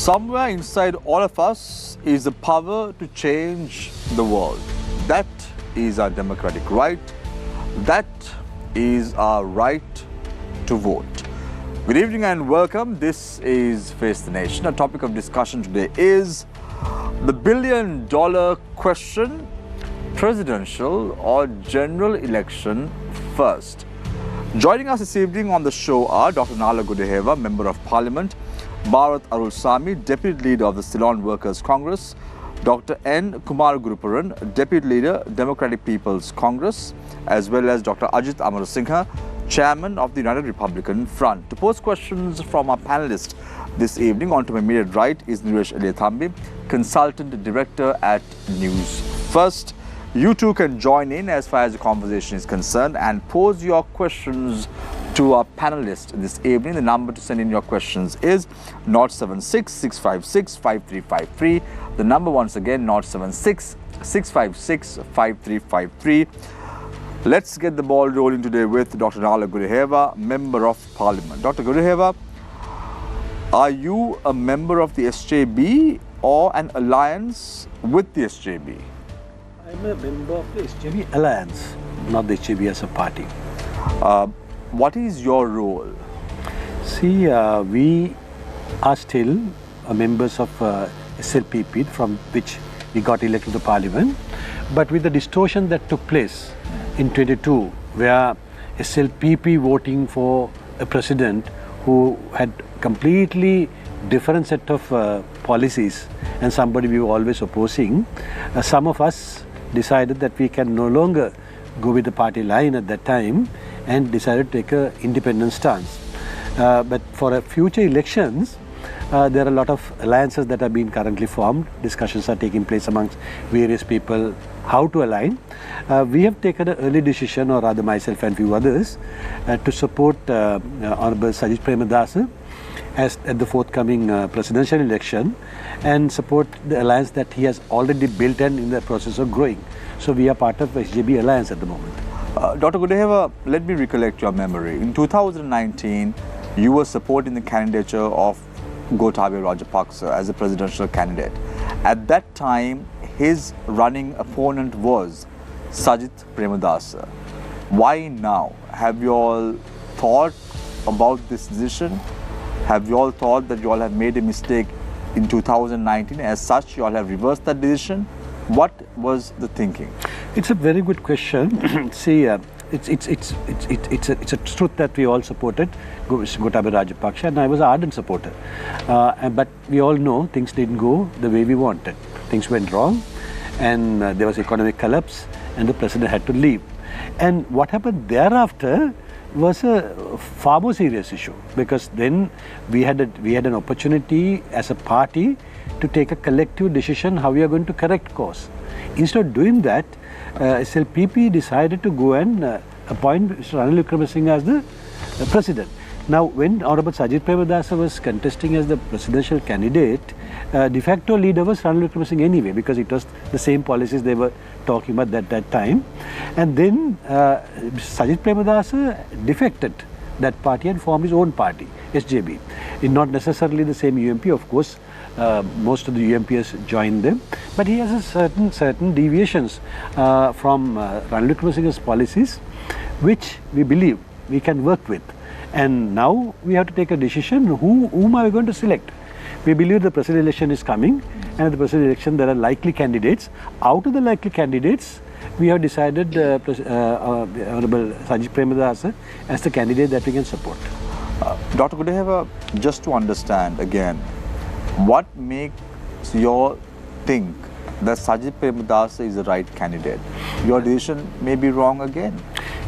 Somewhere inside all of us is the power to change the world. That is our democratic right. That is our right to vote. Good evening and welcome. This is Face the Nation. Our topic of discussion today is the billion-dollar question: presidential or general election first. Joining us this evening on the show are Dr. Nala Gudeheva, Member of Parliament, Bharat Arulsamy, Deputy Leader of the Ceylon Workers' Congress, Dr. N. Kumar Gurupuran, Deputy Leader, Democratic People's Congress, as well as Dr. Ajit Amarasinghe, Chairman of the United Republican Front. To pose questions from our panelists this evening, on to my immediate right is Nilesh Eliathambi, Consultant Director at Newsfirst. You too can join in as far as the conversation is concerned and pose your questions to our panelists this evening. The number to send in your questions is 076 656 5353. The number once again 076 656 5353. Let's get the ball rolling today with Dr. Nala Gudeheva, Member of Parliament. Dr. Gudeheva, are you a member of the SJB or an alliance with the SJB? I'm a member of the SJB alliance, not the SJB as a party. What is your role? See, we are still members of SLPP, from which we got elected to the parliament. But with the distortion that took place in 22, where SLPP voting for a president who had completely different set of policies and somebody we were always opposing, some of us decided that we can no longer go with the party line at that time and decided to take an independent stance. But for future elections, there are a lot of alliances that are being currently formed. Discussions are taking place amongst various people how to align. We have taken an early decision, or rather myself and few others, to support Honorable Sajid Premadasa at the forthcoming presidential election and support the alliance that he has already built and in the process of growing. So we are part of SJB alliance at the moment. Dr. Gudeheva, let me recollect your memory. In 2019, you were supporting the candidature of Gotabaya Rajapaksa as a presidential candidate. At that time, his running opponent was Sajid Premadasa. Why now? Have you all thought about this decision? Have you all thought that you all have made a mistake in 2019? As such, you all have reversed that decision? What was the thinking? It's a very good question. See, it's a truth that we all supported Gotabaya Rajapaksa, and I was an ardent supporter. But we all know things didn't go the way we wanted. Things went wrong, and there was economic collapse, and the president had to leave. And what happened thereafter was a far more serious issue, because then we had an opportunity as a party to take a collective decision how we are going to correct course. Instead of doing that, SLPP decided to go and appoint Mr. Ranil Wickremesinghe as the president. Now, when Honorable Sajid Premadasa was contesting as the presidential candidate, de facto leader was Ranil Wickremesinghe anyway, because it was the same policies they were talking about at that time. And then Sajid Premadasa defected that party and formed his own party, SJB. In not necessarily the same UMP, of course. Most of the UMPs joined them, but he has a certain deviations from Ranil Wickremesinghe's policies, which we believe we can work with. And now we have to take a decision: whom are we going to select? We believe the presidential election is coming, and at the presidential election there are likely candidates. Out of the likely candidates, we have decided Honorable Sajid Premadasa as the candidate that we can support. Dr. Gudeheva, just to understand again, what makes you think that Sajid Premadasa is the right candidate? Your decision may be wrong again.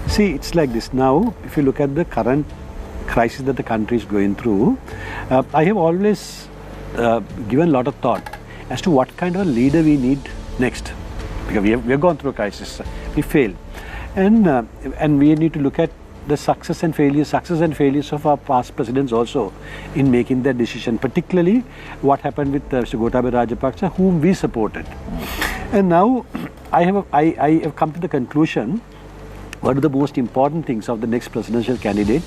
See, it's like this. Now, if you look at the current crisis that the country is going through, I have always given a lot of thought as to what kind of a leader we need next. Because we have gone through a crisis, we failed. And we need to look at the success and failures of our past presidents also in making that decision, particularly what happened with Mr. Gotabaya Rajapaksa, whom we supported. And now I have come to the conclusion, one of the most important things of the next presidential candidate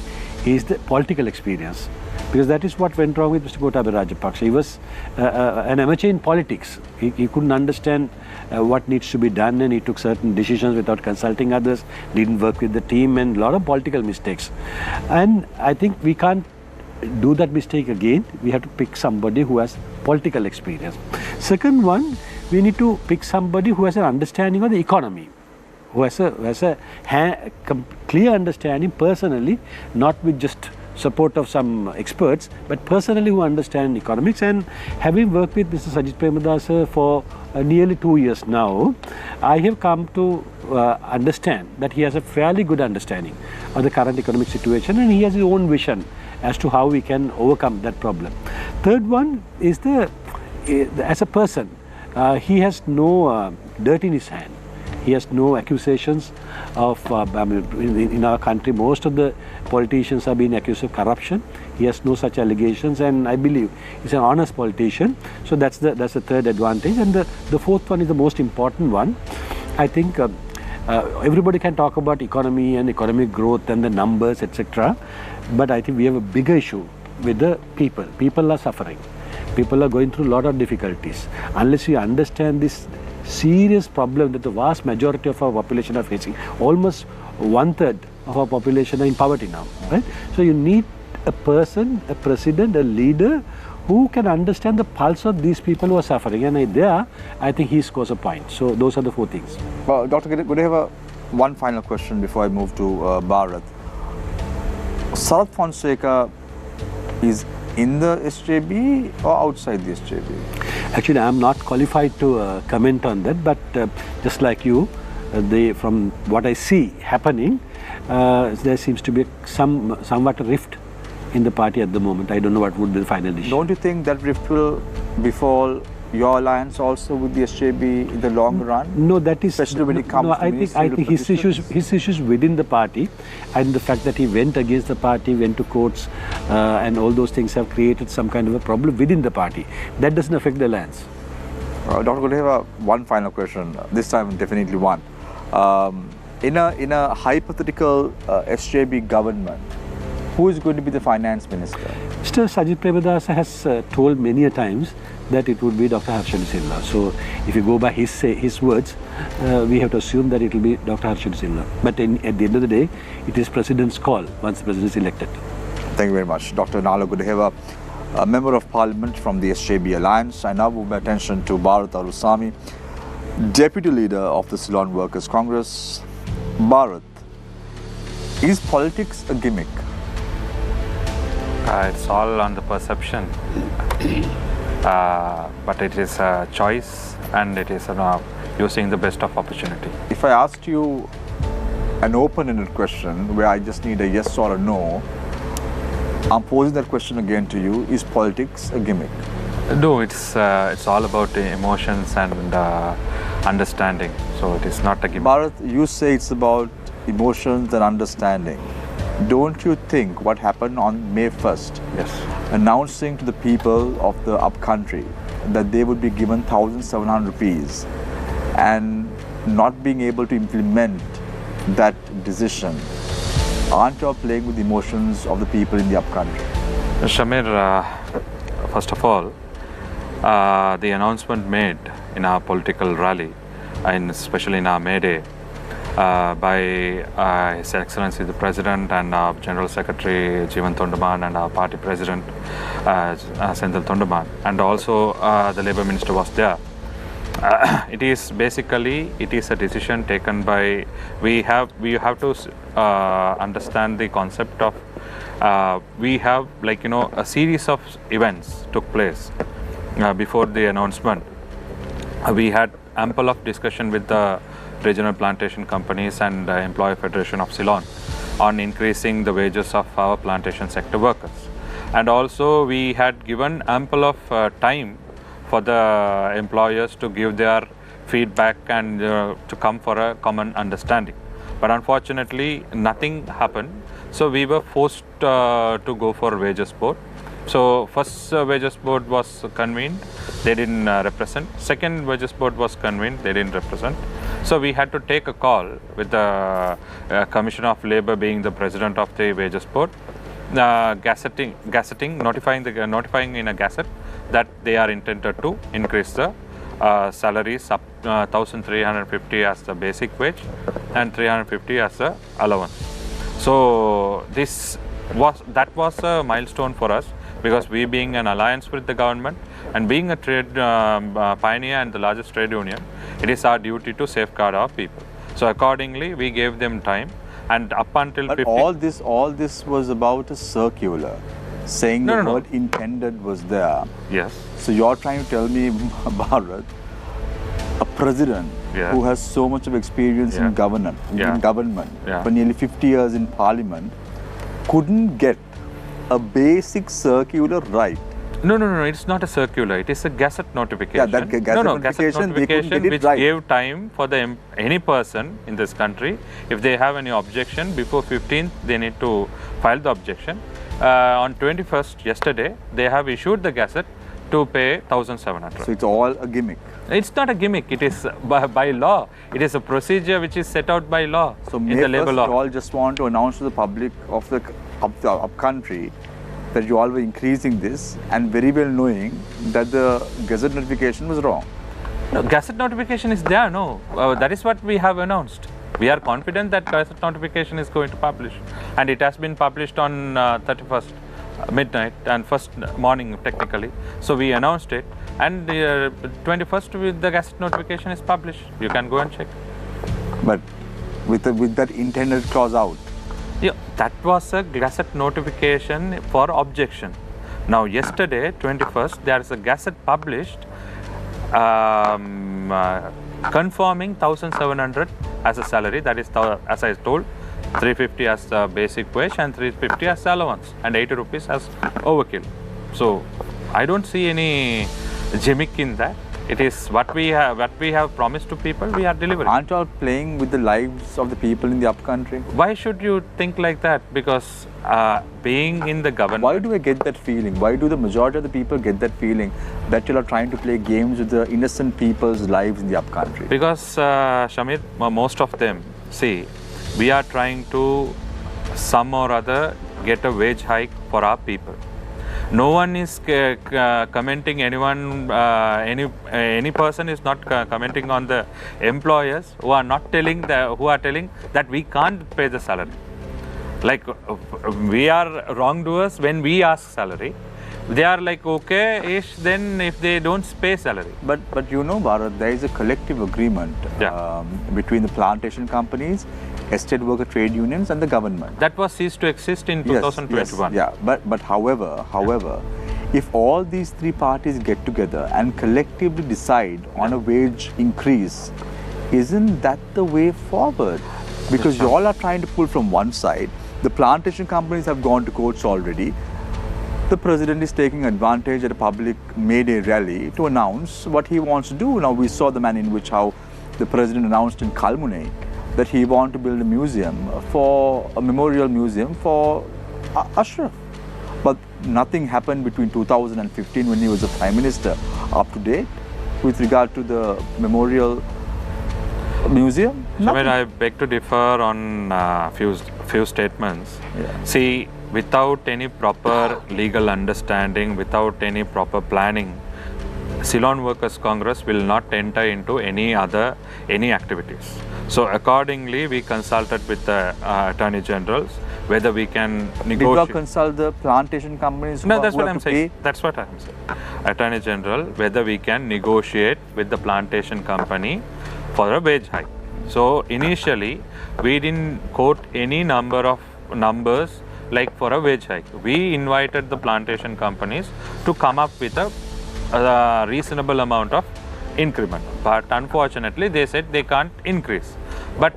is the political experience. because that is what went wrong with Mr. Gotabaya Rajapaksa. He was an amateur in politics. He couldn't understand what needs to be done, and he took certain decisions without consulting others, didn't work with the team, and a lot of political mistakes. And I think we can't do that mistake again. We have to pick somebody who has political experience. Second one, we need to pick somebody who has an understanding of the economy, who has a clear understanding personally, not with just support of some experts, but personally who understand economics. And having worked with Mr. Sajith Premadasa for nearly 2 years now, I have come to understand that he has a fairly good understanding of the current economic situation, and he has his own vision as to how we can overcome that problem. Third one is as a person, he has no dirt in his hand. He has no accusations of, in our country, most of the politicians have been accused of corruption. He has no such allegations, and I believe he's an honest politician. So that's the third advantage. And the fourth one is the most important one. I think everybody can talk about economy and economic growth and the numbers, etc. But I think we have a bigger issue with the people. People are suffering. People are going through a lot of difficulties. Unless you understand this serious problem that the vast majority of our population are facing, almost 1/3 of our population are in poverty now, right? So you need a person, a president, a leader who can understand the pulse of these people who are suffering, and I think he scores a point. So those are the 4 things. Well, Dr. Gudeva, one final question before I move to Bharat. Sarath Fonseca is in the SJB or outside the SJB? Actually, I am not qualified to comment on that, but just like you, from what I see happening, there seems to be somewhat a rift in the party at the moment. I don't know what would be the final decision. Don't you think that rift will befall your alliance also with the SJB in the long run? No, that is especially when it comes to I think his issues within the party, and the fact that he went against the party, went to courts, and all those things have created some kind of a problem within the party. That doesn't affect the alliance. Dr. Gudeva, one final question. This time, definitely one. In a hypothetical SJB government, who is going to be the finance minister? Mr. Sajith Premadasa has told many a times that it would be Dr. Harshad Singla. So if you go by his words, we have to assume that it will be Dr. Harshad Singla. But at the end of the day, it is President's call once the President is elected. Thank you very much. Dr. Nala Gudeva, a Member of Parliament from the SJB Alliance. I now move my attention to Bharat Arusami, Deputy Leader of the Ceylon Workers' Congress. Bharat, is politics a gimmick? It's all on the perception, but it is a choice, and it is using the best of opportunity. If I asked you an open-ended question where I just need a yes or a no, I'm posing that question again to you. Is politics a gimmick? No, it's all about the emotions and understanding. So it is not a gimmick. Bharat, you say it's about emotions and understanding. Don't you think what happened on May 1st, Yes. announcing to the people of the upcountry that they would be given 1,700 rupees and not being able to implement that decision, aren't you playing with the emotions of the people in the upcountry? Shamir, first of all, the announcement made in our political rally, and especially in our May Day, by His Excellency the President and our General Secretary Jeevan Thondaman and our party President Senthil Thondaman, and also the Labour Minister was there. It is a decision taken by, we have to understand the concept of, we have a series of events took place before the announcement. We had ample of discussion with the regional plantation companies and Employee Federation of Ceylon on increasing the wages of our plantation sector workers. And also we had given ample of time for the employers to give their feedback and to come for a common understanding. But unfortunately, nothing happened. So we were forced to go for wages board. So first wages board was convened, they didn't represent. Second wages board was convened, they didn't represent. So we had to take a call with the Commissioner of Labour being the president of the wages board, notifying in a gazette that they are intended to increase the salaries up 1,350 as the basic wage and 350 as the allowance. So that was a milestone for us, because we being an alliance with the government and being a trade pioneer and the largest trade union, it is our duty to safeguard our people. So accordingly, we gave them time, and up until But 50, all this was about a circular, saying the word intended was there. yes, So you're trying to tell me, Bharat, a president who has so much of experience in government, for nearly 50 years in parliament, couldn't get a basic circular right. No, it's not a circular, it is a gazette notification. Yeah, that gazette notification, they couldn't get it which right. gave time for any person in this country, if they have any objection, before 15th, they need to file the objection. On 21st, yesterday, they have issued the gazette to pay 1,700. So it's all a gimmick. It's not a gimmick, it is by law. It is a procedure which is set out by law So in the labor law. you all just want to announce to the public of the country that you all were increasing this, and very well knowing that the gazette notification was wrong. No, gazette notification is there, no. That is what we have announced. We are confident that gazette notification is going to publish, and it has been published on 31st midnight and first morning technically. So we announced it, and 21st the gazette notification is published. You can go and check. But with that intended clause out. Yeah, that was a gazette notification for objection. Now yesterday, 21st, there is a gazette published confirming 1,700 as a salary. That is, as I told, 350 as the basic wage and 350 as allowance, and 80 rupees as overkill. So I don't see any gimmick in that. It is what we have promised to people, we are delivering. Aren't you all playing with the lives of the people in the upcountry? Why should you think like that? Because being in the government... Why do I get that feeling? Why do the majority of the people get that feeling that you are trying to play games with the innocent people's lives in the upcountry? Because, Shamir, most of them, see, we are trying to some or other get a wage hike for our people. No one is commenting anyone, any person is not commenting on the employers who are not telling that we can't pay the salary. Like we are wrongdoers when we ask salary. They are like okay-ish then if they don't pay salary. But you know, Bharat, there is a collective agreement between the plantation companies, estate worker trade unions and the government. That was ceased to exist in 2021. Yes, yeah, but however, if all these three parties get together and collectively decide on a wage increase, isn't that the way forward? Because you all are trying to pull from one side. The plantation companies have gone to courts already. The president is taking advantage at a public May Day rally to announce what he wants to do. Now we saw the manner in which how the president announced in Kalmune that he wants to build a memorial museum for Ashraf. But nothing happened between 2015 when he was the Prime Minister up to date with regard to the memorial museum. Shamir, I beg to differ on few statements. Yeah. See, without any proper legal understanding, without any proper planning, Ceylon Workers Congress will not enter into any activities. So accordingly, we consulted with the Attorney Generals whether we can negotiate. Did you consult the plantation companies? No, that's what I'm saying. That's what I'm saying. Attorney General, whether we can negotiate with the plantation company for a wage hike. So initially, we didn't quote any numbers like for a wage hike. We invited the plantation companies to come up with a reasonable amount of increment, but unfortunately they said they can't increase. But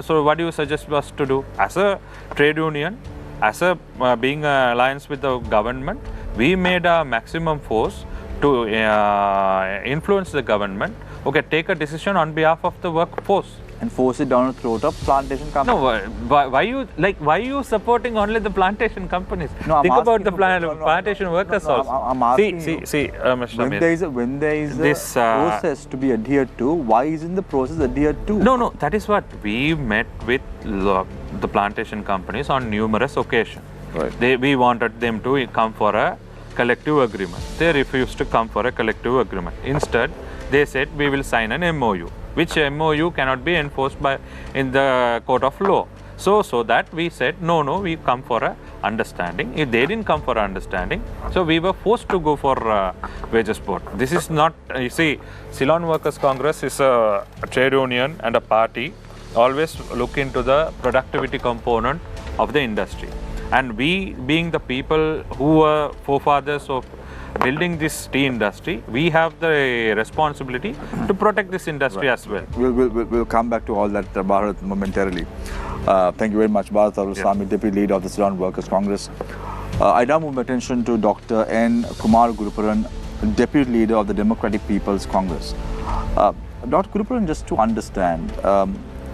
so what do you suggest us to do? As a trade union, as a being an alliance with the government, we made a maximum force to influence the government. Okay, take a decision on behalf of the workforce. And force it down the throat of plantation companies. No, why you supporting only the plantation companies? No, think about the plantation workers also. I'm asking see, Mr. when there is a process to be adhered to, why isn't the process adhered to? No, that is what we met with the plantation companies on numerous occasions. Right. We wanted them to come for a collective agreement. They refused to come for a collective agreement. Instead, they said we will sign an MOU, which MOU cannot be enforced in the court of law. So that we said no, we come for a understanding. If they didn't come for a understanding, so we were forced to go for wages board. This is not, you see, Ceylon Workers Congress is a trade union and a party. Always look into the productivity component of the industry. And we, being the people who were forefathers of building this tea industry, we have the responsibility to protect this industry as well. We'll come back to all that, Bharat, momentarily. Thank you very much, Bharat Arulsamy, Deputy Leader of the Ceylon Workers Congress. I now move my attention to Dr. N. Kumar Gurupuran, Deputy Leader of the Democratic People's Congress. Dr. Gurupuran, just to understand,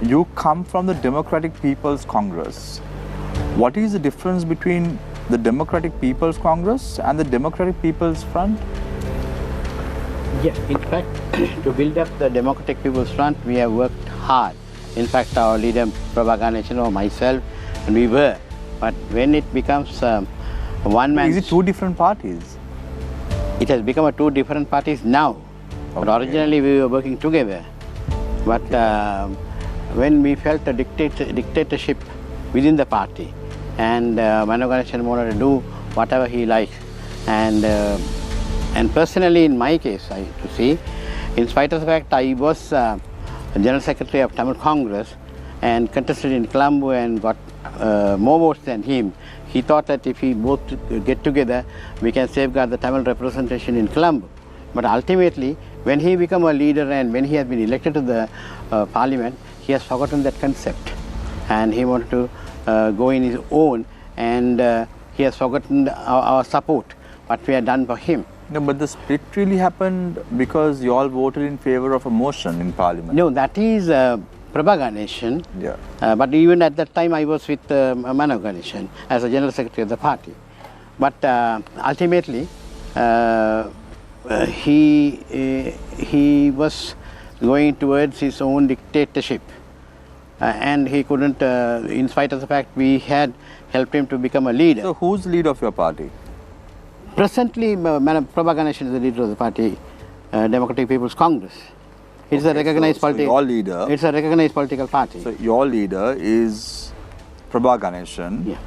you come from the Democratic People's Congress. What is the difference between the Democratic People's Congress and the Democratic People's Front? Yes, in fact, to build up the Democratic People's Front, we have worked hard. In fact, our leader, Prabha Ganeshan, or myself, and we were. But when it becomes one man... Is it two different parties? It has become two different parties now. Okay. But originally we were working together. But when we felt a dictatorship within the party, and Mano Ganeshan wanted to do whatever he liked, and personally in my case, to see, in spite of the fact I was General Secretary of Tamil Congress and contested in Colombo and got more votes than him, he thought that if we both get together, we can safeguard the Tamil representation in Colombo. But ultimately, when he became a leader and when he has been elected to the parliament, he has forgotten that concept, and he wanted to go in his own, and he has forgotten our support, what we have done for him. No, but the split really happened because you all voted in favor of a motion in parliament. No, that is Prabha Ganeshan. Yeah. But even at that time I was with Mano Ganeshan as a General Secretary of the party. But ultimately he was going towards his own dictatorship. And he couldn't, in spite of the fact we had helped him to become a leader. So who's the leader of your party? Presently, Prabha Ganeshan is the leader of the party, Democratic People's Congress. It's a recognized your leader. It's a recognized political party. So your leader is Prabha Ganeshan. Yeah.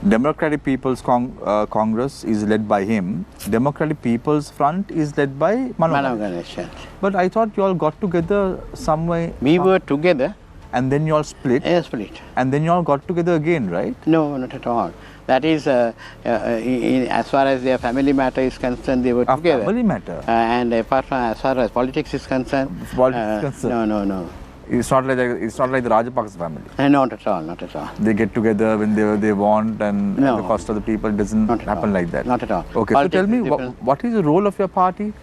Democratic People's Congress is led by him. Democratic People's Front is led by Mano Ganeshan. But I thought you all got together some way. We were together. And then you all split? Yeah, split. And then you all got together again, right? No, not at all. That is, as far as their family matter is concerned, they were together. Family matter? And apart from, as far as politics is concerned, no. It's not like the Rajapaksa family? Not at all, not at all. They get together when they want, and at the cost of the people, it doesn't happen like that? Not at all. Okay, politics, so tell me, what is the role of your party?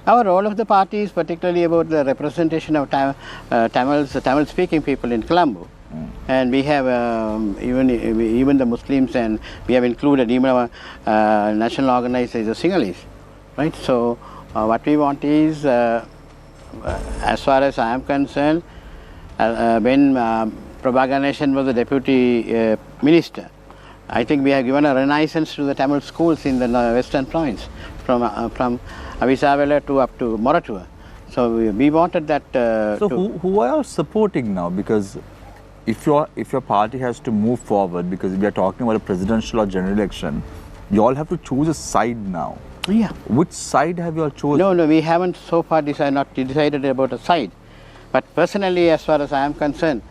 Our role of the party is particularly about the representation of Tamil-speaking people in Colombo. And we have even the Muslims, and we have included even our national organizer, the Sinhalese, right? So what we want is, as far as I am concerned, when Prabha Ganeshan was the deputy minister, I think we have given a renaissance to the Tamil schools in the western province, from Avisavela to up to Moratua. So we wanted that. So who are you supporting now? Because if your party has to move forward, because we are talking about a presidential or general election, you all have to choose a side now. Yeah. Which side have you all chosen? No, we haven't so far decided about a side. But personally, as far as I am concerned,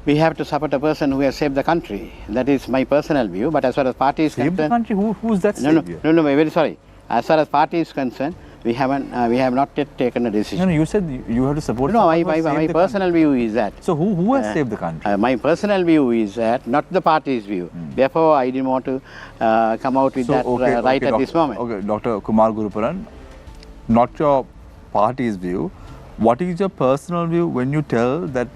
we have to support a person who has saved the country. That is my personal view. But as far as party is concerned, the country? Who's that savior? No, very sorry. As far as party is concerned, we have not yet taken a decision. No, you said you have to support. No, my personal view is that. So who has saved the country? My personal view is that, not the party's view. Therefore, I didn't want to come out with that right at this moment. Okay, Dr. Kumar Gurupuran, not your party's view. What is your personal view when you tell that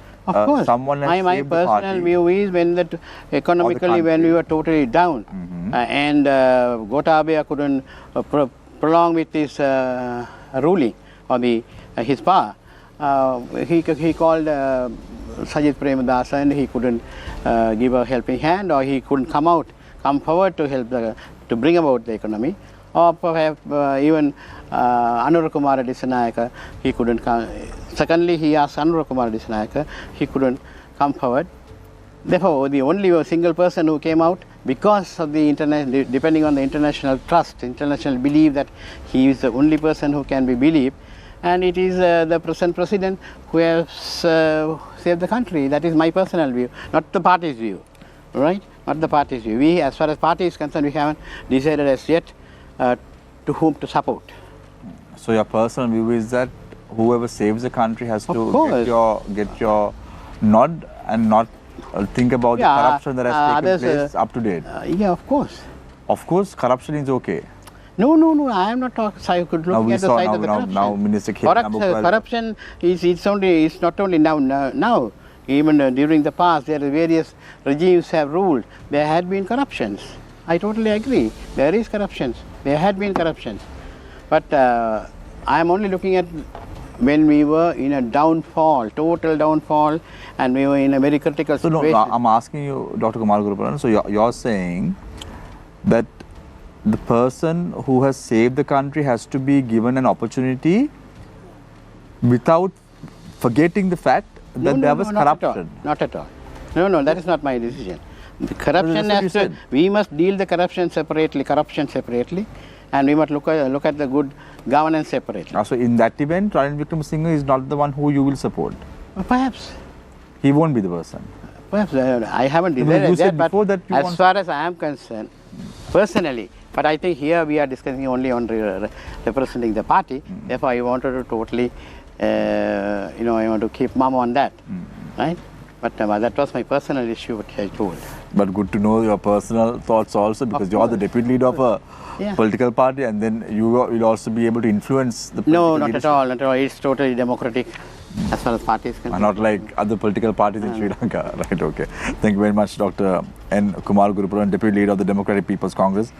someone has saved the party? My personal view is when that economically, when we were totally down, and Gotabaya couldn't prolong with his ruling or his power, he called Sajid Premadasa, and he couldn't give a helping hand, or he couldn't come out come forward to help to bring about the economy, or perhaps even Anura Kumara Dissanayaka, he couldn't come. Secondly, he asked Anura Kumara Dissanayaka, he couldn't come forward. Therefore, the only single person who came out, because of the depending on the international trust, international belief that he is the only person who can be believed, and it is the present president who has saved the country. That is my personal view, not the party's view, right? Not the party's view. We, as far as party is concerned, we haven't decided as yet to whom to support. So your personal view is that whoever saves the country has to get your nod and not think about the corruption that has taken place up to date. Yeah, of course. Of course, corruption is okay. No, I am not talking. I could look at the side of the corruption. Now, Minister corruption is not only now. Even during the past, there are various regimes have ruled. There had been corruptions. I totally agree. There is corruptions. There had been corruptions. But I am only looking at when we were in a downfall, total downfall, and we were in a very critical situation. So, I'm asking you, Dr. Kumar Guruparan, so you're saying that the person who has saved the country has to be given an opportunity without forgetting the fact that there was corruption. Not at all. No, that is not my decision. The corruption has to, we must deal the corruption separately, and we must look at the good governance separately. So in that event, Ranil Wickremesinghe is not the one who you will support? Perhaps. He won't be the person? Perhaps. I haven't decided that, but as far as I am concerned, personally, but I think here we are discussing only on representing the party, therefore I wanted to totally, I want to keep mum on that, right? But that was my personal issue, which I told. But good to know your personal thoughts also, because you are the deputy leader of a political party, and then you will also be able to influence the political leadership. Not at all. It's totally democratic as far as parties concerned. Not like other political parties in Sri Lanka. Right, okay. Thank you very much, Dr. N. Kumar Guruparan, deputy leader of the Democratic People's Congress.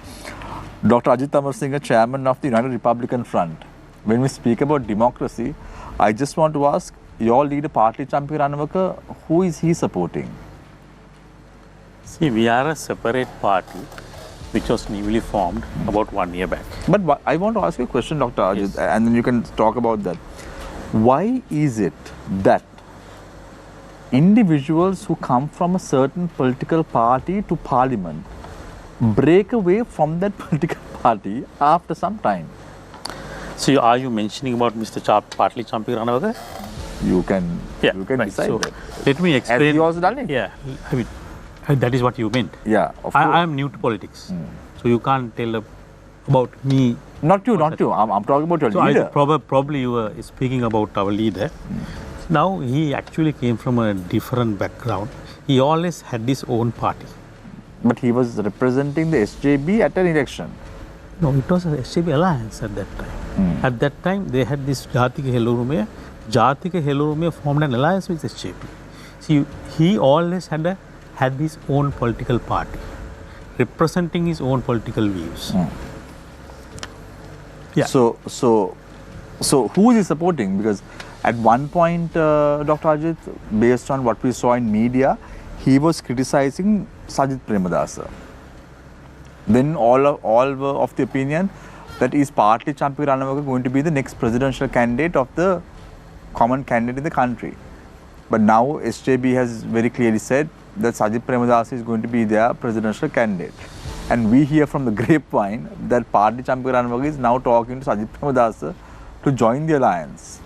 Dr. Ajit Amarasinghe, chairman of the United Republican Front. When we speak about democracy, I just want to ask, your leader, Partli Champika Ranawaka, who is he supporting? See, we are a separate party which was newly formed about 1 year back. But I want to ask you a question, Dr. Ajit, and then you can talk about that. Why is it that individuals who come from a certain political party to parliament break away from that political party after some time? So, are you mentioning about Mr. Partli Champika Ranawaka? You can decide so that. Let me explain. Has he also done it? Yeah, I mean, that is what you meant. Yeah, of course. I am new to politics, so you can't tell about me. Not you. I'm talking about your leader. Probably you were speaking about our leader. Now, he actually came from a different background. He always had his own party. But he was representing the SJB at an election. No, it was a SJB alliance at that time. At that time, they had this Jatika Helurume. Jatika Helurume formed an alliance with SJB. See, he always had his own political party, representing his own political views. Yeah. So who is he supporting? Because at one point, Dr. Ajit, based on what we saw in media, he was criticizing Sajith Premadasa. Then all were of the opinion that is Partli Champika Ranawaka going to be the next presidential candidate of the common candidate in the country. But now SJB has very clearly said that Sajith Premadasa is going to be their presidential candidate. And we hear from the grapevine that Partli Champika Ranawaka is now talking to Sajith Premadasa to join the alliance.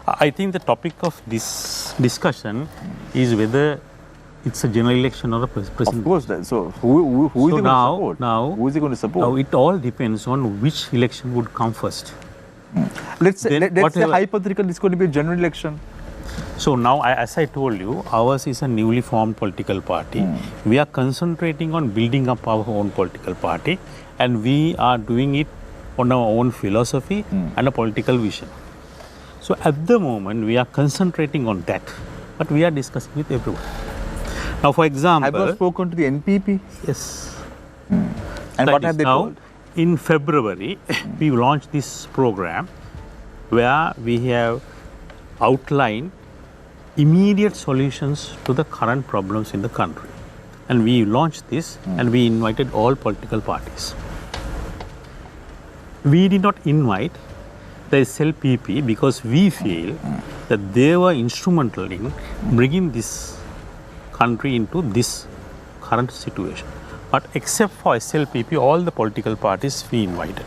I think the topic of this discussion is whether it's a general election or a president. Of course. So who is he going to support? Who is he going to support? Now it all depends on which election would come first. Let's say hypothetical, it's going to be a general election. So now, as I told you, ours is a newly formed political party. We are concentrating on building up our own political party, and we are doing it on our own philosophy and a political vision. So at the moment, we are concentrating on that, but we are discussing with everyone. Now, for example, have you spoken to the NPP? Yes. And what have they told? In February, we launched this program where we have outlined immediate solutions to the current problems in the country. and we launched this and we invited all political parties. We did not invite the SLPP because we feel that they were instrumental in bringing this country into this current situation. But except for SLPP, all the political parties we invited.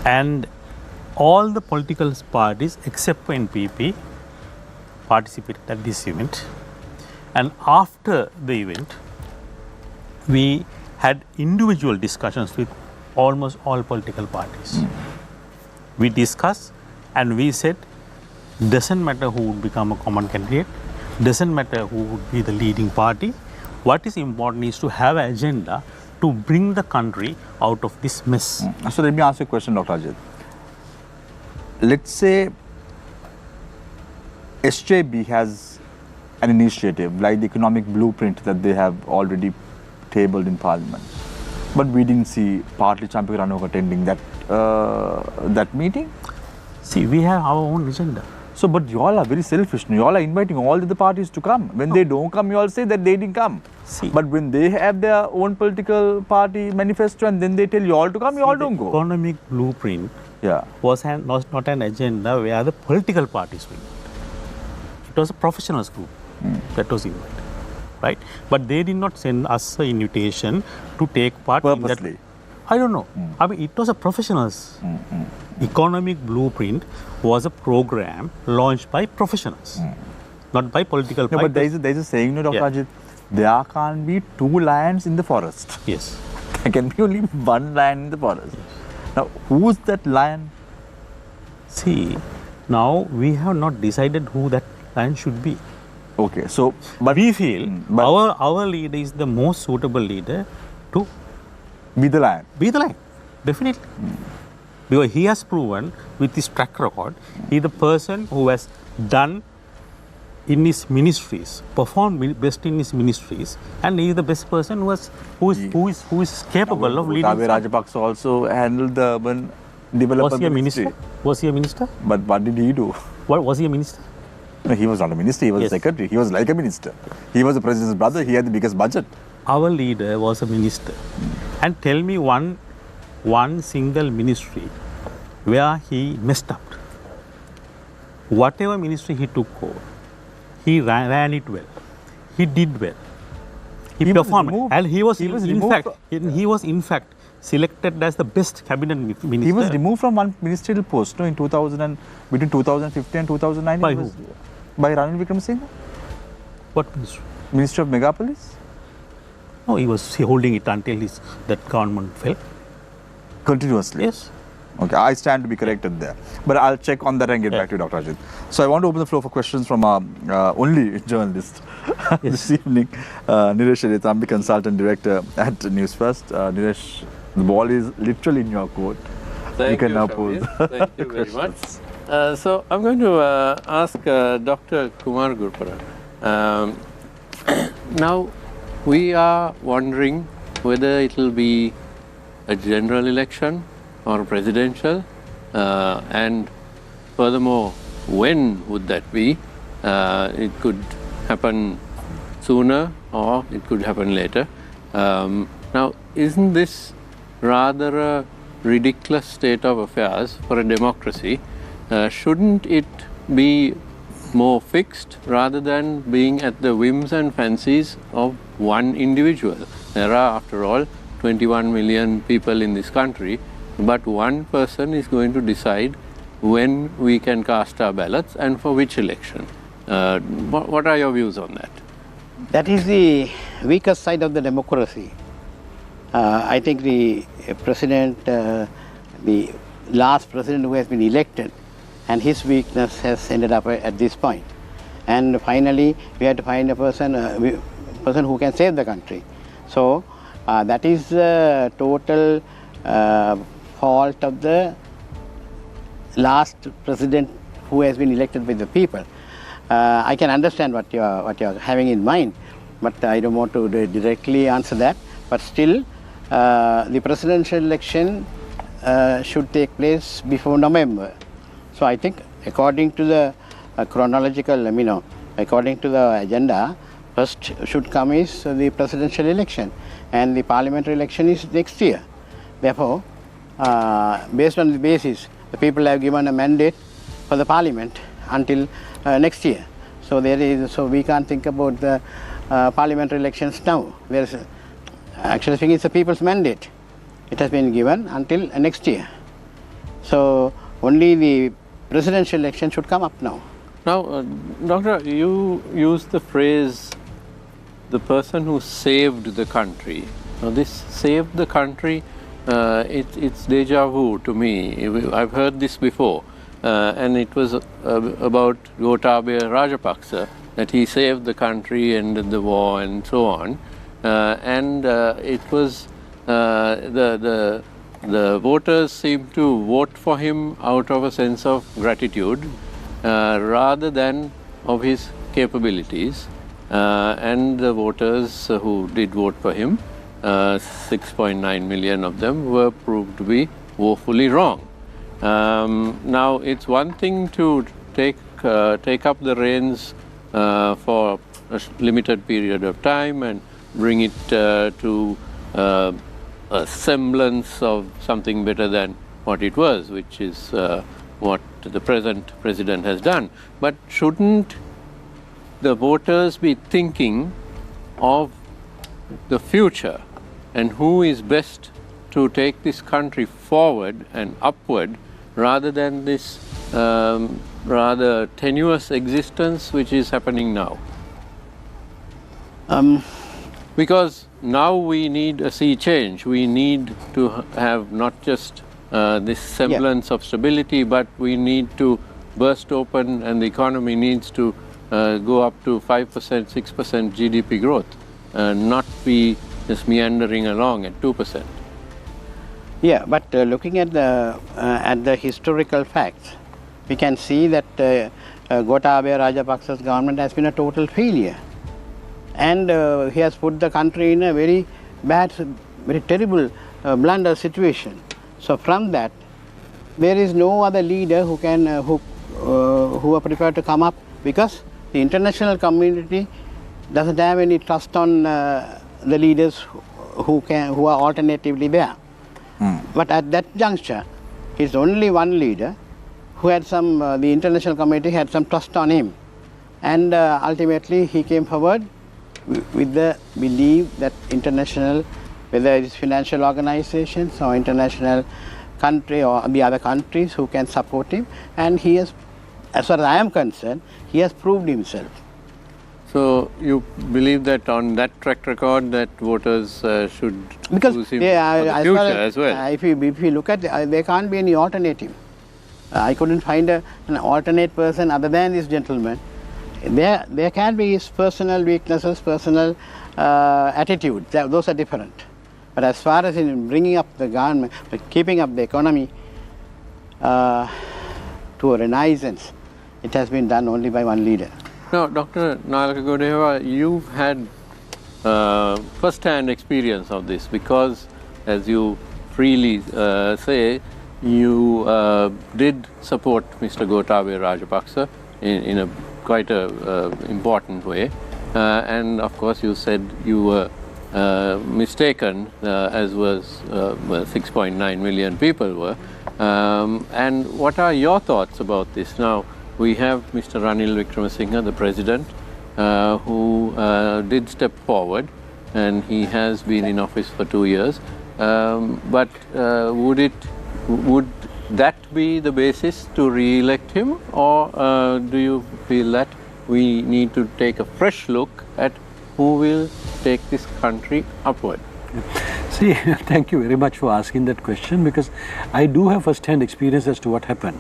And all the political parties except for NPP participated at this event. And after the event, we had individual discussions with almost all political parties. We discussed and we said, doesn't matter who would become a common candidate, doesn't matter who would be the leading party. What is important is to have an agenda to bring the country out of this mess. So let me ask you a question, Dr. Ajit. Let's say SJB has an initiative like the economic blueprint that they have already tabled in Parliament, but we didn't see partly Champi Ranok attending that meeting. See, we have our own agenda. So, but you all are very selfish. You all are inviting all the parties to come. When they don't come, you all say that they didn't come. See, but when they have their own political party manifesto and then they tell you all to come, you all don't go. Economic blueprint was not an agenda where the political parties were invited. It was a professionals group that was invited, right? But they did not send us an invitation to take part purposely. in that. I don't know. I mean, it was a professionals. Economic blueprint was a program launched by professionals, not by political parties. But there is a saying, no, Dr. Ajit, there can't be two lions in the forest. Yes. There can be only one lion in the forest. Now, who's that lion? See, now we have not decided who that lion should be. Okay, so but we feel our leader is the most suitable leader to be the lion. Be the lion, definitely. Because he has proven with his track record, he is the person who has done in his ministries, performed best in his ministries, and he is the best person who is capable of leading. Rajapaksa also handled the urban development. Was he a minister? Was he a minister? But what did he do? What was he a minister? No, he was not a minister. He was a secretary. He was like a minister. He was the president's brother. He had the biggest budget. Our leader was a minister. And tell me one single ministry where he messed up. Whatever ministry he took over, he ran it well. He did well. He performed, and he was in fact selected as the best cabinet minister. He was removed from one ministerial post, no, in between 2015 and 2009. By who? By Ranil Wickremesinghe. What ministry? Minister of Megapolis. No, he was holding it until that government fell. Continuously? Yes. Okay, I stand to be corrected there. But I'll check on that and get back to you, Dr. Ajit. So I want to open the floor for questions from our only journalist this evening, Niresh Sheritambi, Consultant Director at Newsfirst. Niresh, the ball is literally in your court. Thank you can now Shamir. pose. Thank you very much. So I'm going to ask Dr. Kumar Gurpara. Now, we are wondering whether it will be a general election or presidential, and furthermore, when would that be? It could happen sooner or it could happen later. Now, isn't this rather a ridiculous state of affairs for a democracy? Shouldn't it be more fixed rather than being at the whims and fancies of one individual? There are, after all, 21 million people in this country, but one person is going to decide when we can cast our ballots and for which election. What are your views on that? That is the weakest side of the democracy. I think the president, the last president who has been elected, and his weakness has ended up at this point. And finally, we had to find a person who can save the country. So that is the total fault of the last president who has been elected by the people. I can understand what you are having in mind, but I don't want to directly answer that. But still, the presidential election should take place before November. So I think according to the chronological, according to the agenda, First should come is the presidential election, and the parliamentary election is next year. Therefore, based on the basis, the people have given a mandate for the parliament until next year. So we can't think about the parliamentary elections now. Actually, I think it's the people's mandate. It has been given until next year. So only the presidential election should come up now. Now, Doctor, you used the phrase, the person who saved the country. Now, this saved the country, it's deja vu to me. I've heard this before, and it was about Gotabaya Rajapaksa, that he saved the country, ended the war, and so on. And it was the voters seemed to vote for him out of a sense of gratitude rather than of his capabilities. And the voters who did vote for him, 6.9 million of them, were proved to be woefully wrong. Now, it's one thing to take up the reins for a limited period of time and bring it to a semblance of something better than what it was, which is what the present president has done. But shouldn't the voters be thinking of the future and who is best to take this country forward and upward rather than this rather tenuous existence which is happening now? Because now we need a sea change. We need to have not just this semblance of stability, but we need to burst open, and the economy needs to go up to 5%, 6% GDP growth, not be just meandering along at 2%. Yeah, but looking at the historical facts, we can see that Gotabaya Rajapaksa's government has been a total failure. And he has put the country in a very bad, very terrible blunder situation. So from that, there is no other leader who can who are prepared to come up, because the international community doesn't have any trust on the leaders who are alternatively there. But at that juncture, he's only one leader who had the international community had some trust on him, and ultimately he came forward with the belief that international, whether it is financial organizations or international country or the other countries who can support him, and he has, as far as I am concerned, he has proved himself. So you believe that on that track record that voters should choose him for the future as well? If you look at there can't be any alternative. I couldn't find an alternate person other than this gentleman. There can be his personal weaknesses, personal attitude. Those are different. But as far as in bringing up the government, keeping up the economy to a renaissance, it has been done only by one leader. Now, Dr. Nalaka Godeva, you've had first-hand experience of this, because, as you freely say, you did support Mr. Gotabaya Rajapaksa in a quite a important way, and of course you said you were mistaken, as was 6.9 million people were. And what are your thoughts about this? Now, we have Mr. Ranil Wickremesinghe, the president, who did step forward, and he has been in office for 2 years. But would that be the basis to re-elect him, or do you feel that we need to take a fresh look at who will take this country upward? See, thank you very much for asking that question, because I do have first-hand experience as to what happened.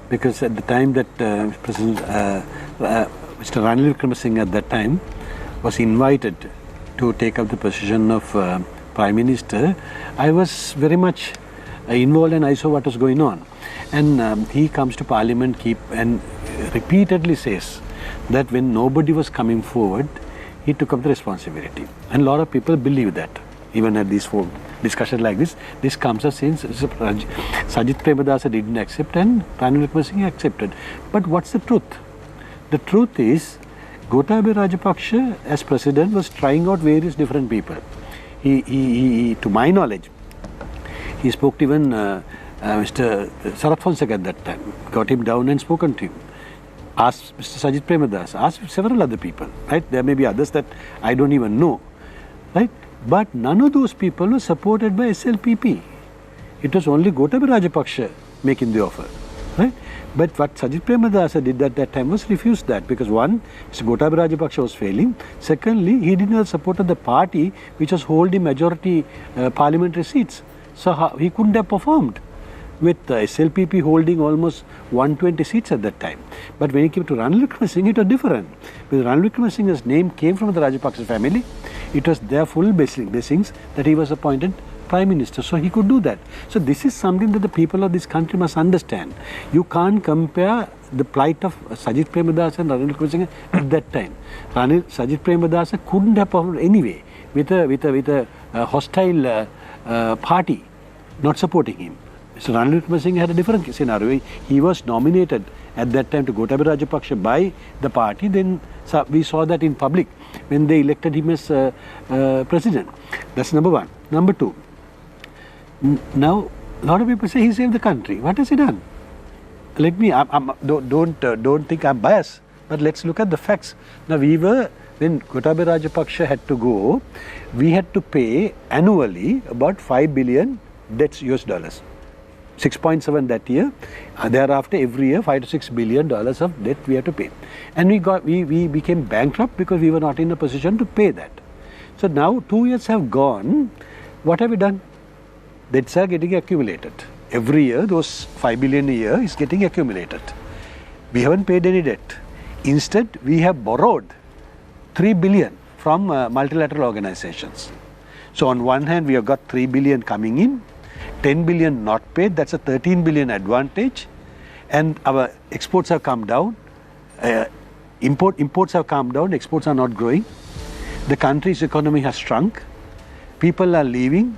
Because at the time that Mr. Ranil Wickremesinghe at that time was invited to take up the position of Prime Minister, I was very much involved, and I saw what was going on. And he comes to Parliament and repeatedly says that when nobody was coming forward, he took up the responsibility. And a lot of people believe that. Even at these discussions like this comes as since Sajith Premadasa didn't accept and Ranil Wickremesinghe accepted. But what's the truth? The truth is, Gotabaya Rajapaksa, as president, was trying out various different people. He to my knowledge, he spoke to even Mr. Sarafonseca at that time, got him down and spoken to him. Asked Mr. Sajid Premadas, asked several other people, right? There may be others that I don't even know, right? But none of those people were supported by SLPP. It was only Gotabaya Rajapaksa making the offer, right? But what Sajid Premadasa did at that time was refuse that, because one, Mr. Gotabaya Rajapaksa was failing. Secondly, he didn't have support of the party which was holding majority parliamentary seats. So he couldn't have performed with SLPP holding almost 120 seats at that time. But when he came to Ranil Wickremesinghe, it was different. Because Ranil Wickremesinghe's name came from the Rajapaksa family. It was their full blessings that he was appointed Prime Minister, so he could do that. So this is something that the people of this country must understand. You can't compare the plight of Sajid Premadasa and Ranil Wickremesinghe at that time. Sajid Premadasa couldn't have performed anyway with a hostile party not supporting him. So Ranil Wickremesinghe had a different scenario. He was nominated at that time to Gotabaya Rajapaksa by the party. Then we saw that in public when they elected him as president. That's number one. Number two. Now, a lot of people say he saved the country. What has he done? Let me, don't think I'm biased, but let's look at the facts. Now, when Gotabaya Rajapaksa had to go, we had to pay annually about 5 billion debts US dollars. 6.7 that year. Thereafter, every year, $5 to $6 billion of debt we had to pay. And we became bankrupt because we were not in a position to pay that. So now 2 years have gone. What have we done? Debts are getting accumulated. Every year, those 5 billion a year is getting accumulated. We haven't paid any debt. Instead, we have borrowed 3 billion from multilateral organizations. So on one hand, we have got 3 billion coming in, 10 billion not paid, that's a 13 billion advantage, and our exports have come down, imports have come down, exports are not growing, the country's economy has shrunk, people are leaving,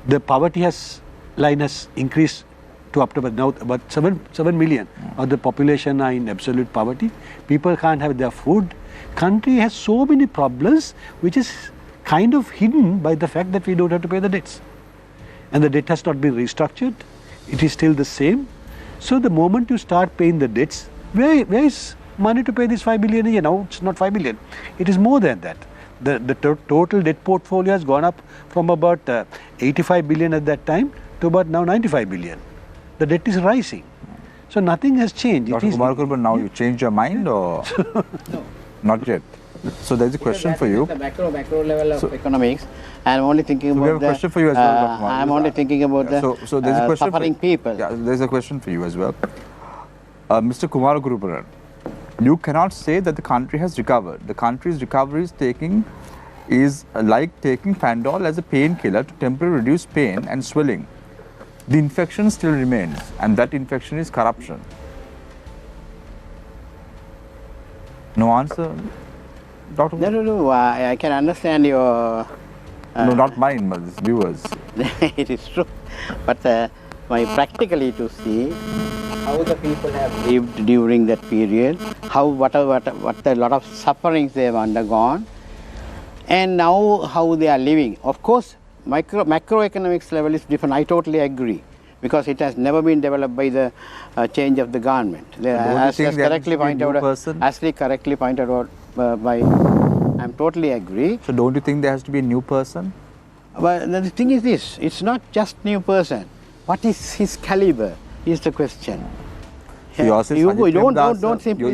the poverty line has increased to up to now about 7 million of the population are in absolute poverty, people can't have their food, country has so many problems which is kind of hidden by the fact that we don't have to pay the debts. And the debt has not been restructured, it is still the same. So the moment you start paying the debts, where is money to pay this 5 billion a year? Now it's not 5 billion, it is more than that. The total debt portfolio has gone up from about 85 billion at that time to about now 95 billion. The debt is rising. So nothing has changed. Dr. Kumar Kurban, now you changed your mind or No. not yet? So there's a question for you. The macro level of economics. I'm only thinking So about we have a question for you as well, Dr. Kumar. I'm only thinking about the So there's a question suffering people. Yeah, there's a question for you as well. Mr. Kumar Guruparan, you cannot say that the country has recovered. The country's recovery is like taking Fandol as a painkiller to temporarily reduce pain and swelling. The infection still remains, and that infection is corruption. No answer, Dr. No, I can understand your... No, not mine, but the viewers. It is true. But practically to see how the people have lived during that period, what a lot of sufferings they have undergone, and now how they are living. Of course, macroeconomics level is different. I totally agree, because it has never been developed by the change of the government. As correctly pointed out by, I'm totally agree. So don't you think there has to be a new person? But the thing is this, it's not just new person. What is his caliber is the question. So you're saying don't simply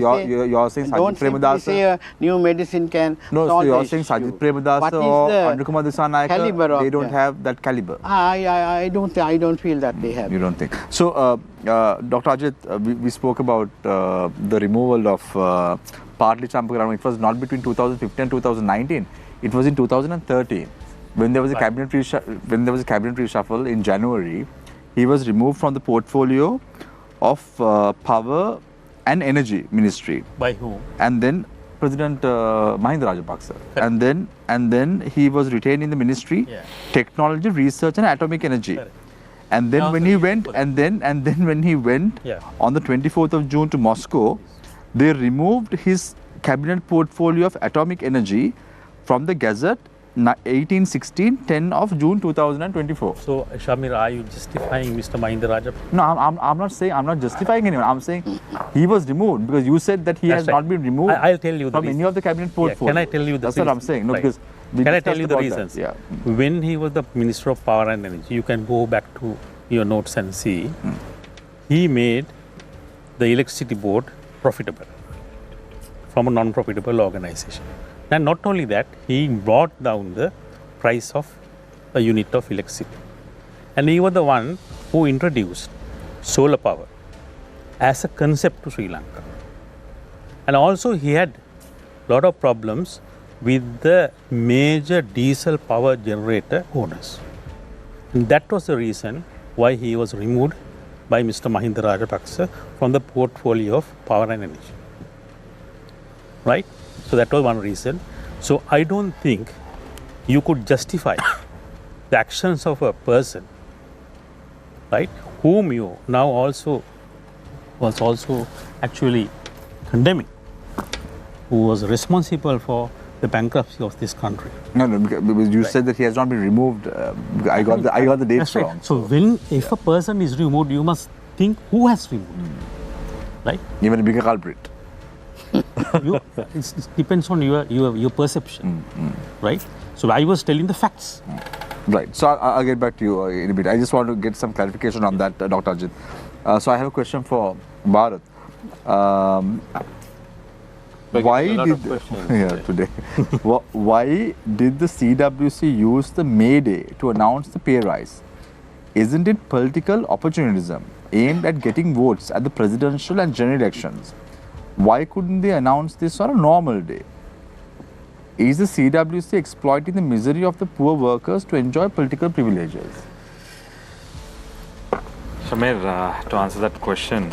say a new medicine can No, so solve you're the saying issue. Sajid Premadasa or Andrakumar Dissanayake, they don't have that caliber? I don't feel that they have. You don't think? So, Dr. Ajit, we spoke about the removal of Partly Champagram. It was not between 2015 and 2019. It was in 2013 when there was a cabinet reshuffle in January. He was removed from the portfolio of Power and Energy Ministry. By whom? And then President Mahinda Rajapaksa. And then he was retained in the Ministry, Technology, Research and Atomic Energy. Correct. And then when he went, on the 24th of June to Moscow, they removed his cabinet portfolio of atomic energy from the Gazette 1816, 10 of June 2024. So, Shamir, are you justifying Mr. Mahinda Rajapaksa? No, I'm not saying, I'm not justifying anyone. I'm saying he was removed because you said that he has not been removed I'll tell you the from any of the cabinet portfolio. Can I tell you the That's what I'm saying. No, Right. because we Can I tell you the discussed about reasons? that. Yeah. When he was the Minister of Power and Energy, you can go back to your notes and see, he made the electricity board profitable from a non-profitable organization. And not only that, he brought down the price of a unit of electricity. And he was the one who introduced solar power as a concept to Sri Lanka. And also he had a lot of problems with the major diesel power generator owners. And that was the reason why he was removed by Mr. Mahinda Rajapaksa from the portfolio of power and energy. Right? So that was one reason. So I don't think you could justify the actions of a person, right, whom you now also was also actually condemning, who was responsible for the bankruptcy of this country. No, because you said that he has not been removed. I got the dates That's right. wrong. So if a person is removed, you must think who has removed, right? Even a bigger culprit. It depends on your perception, right? So I was telling the facts. Right. So I'll get back to you in a bit. I just want to get some clarification on that, Dr. Ajit. So I have a question for Bharat. Why did today? Why did the CWC use the May Day to announce the pay rise? Isn't it political opportunism aimed at getting votes at the presidential and general elections? Why couldn't they announce this on a normal day? Is the CWC exploiting the misery of the poor workers to enjoy political privileges? Shamir, to answer that question,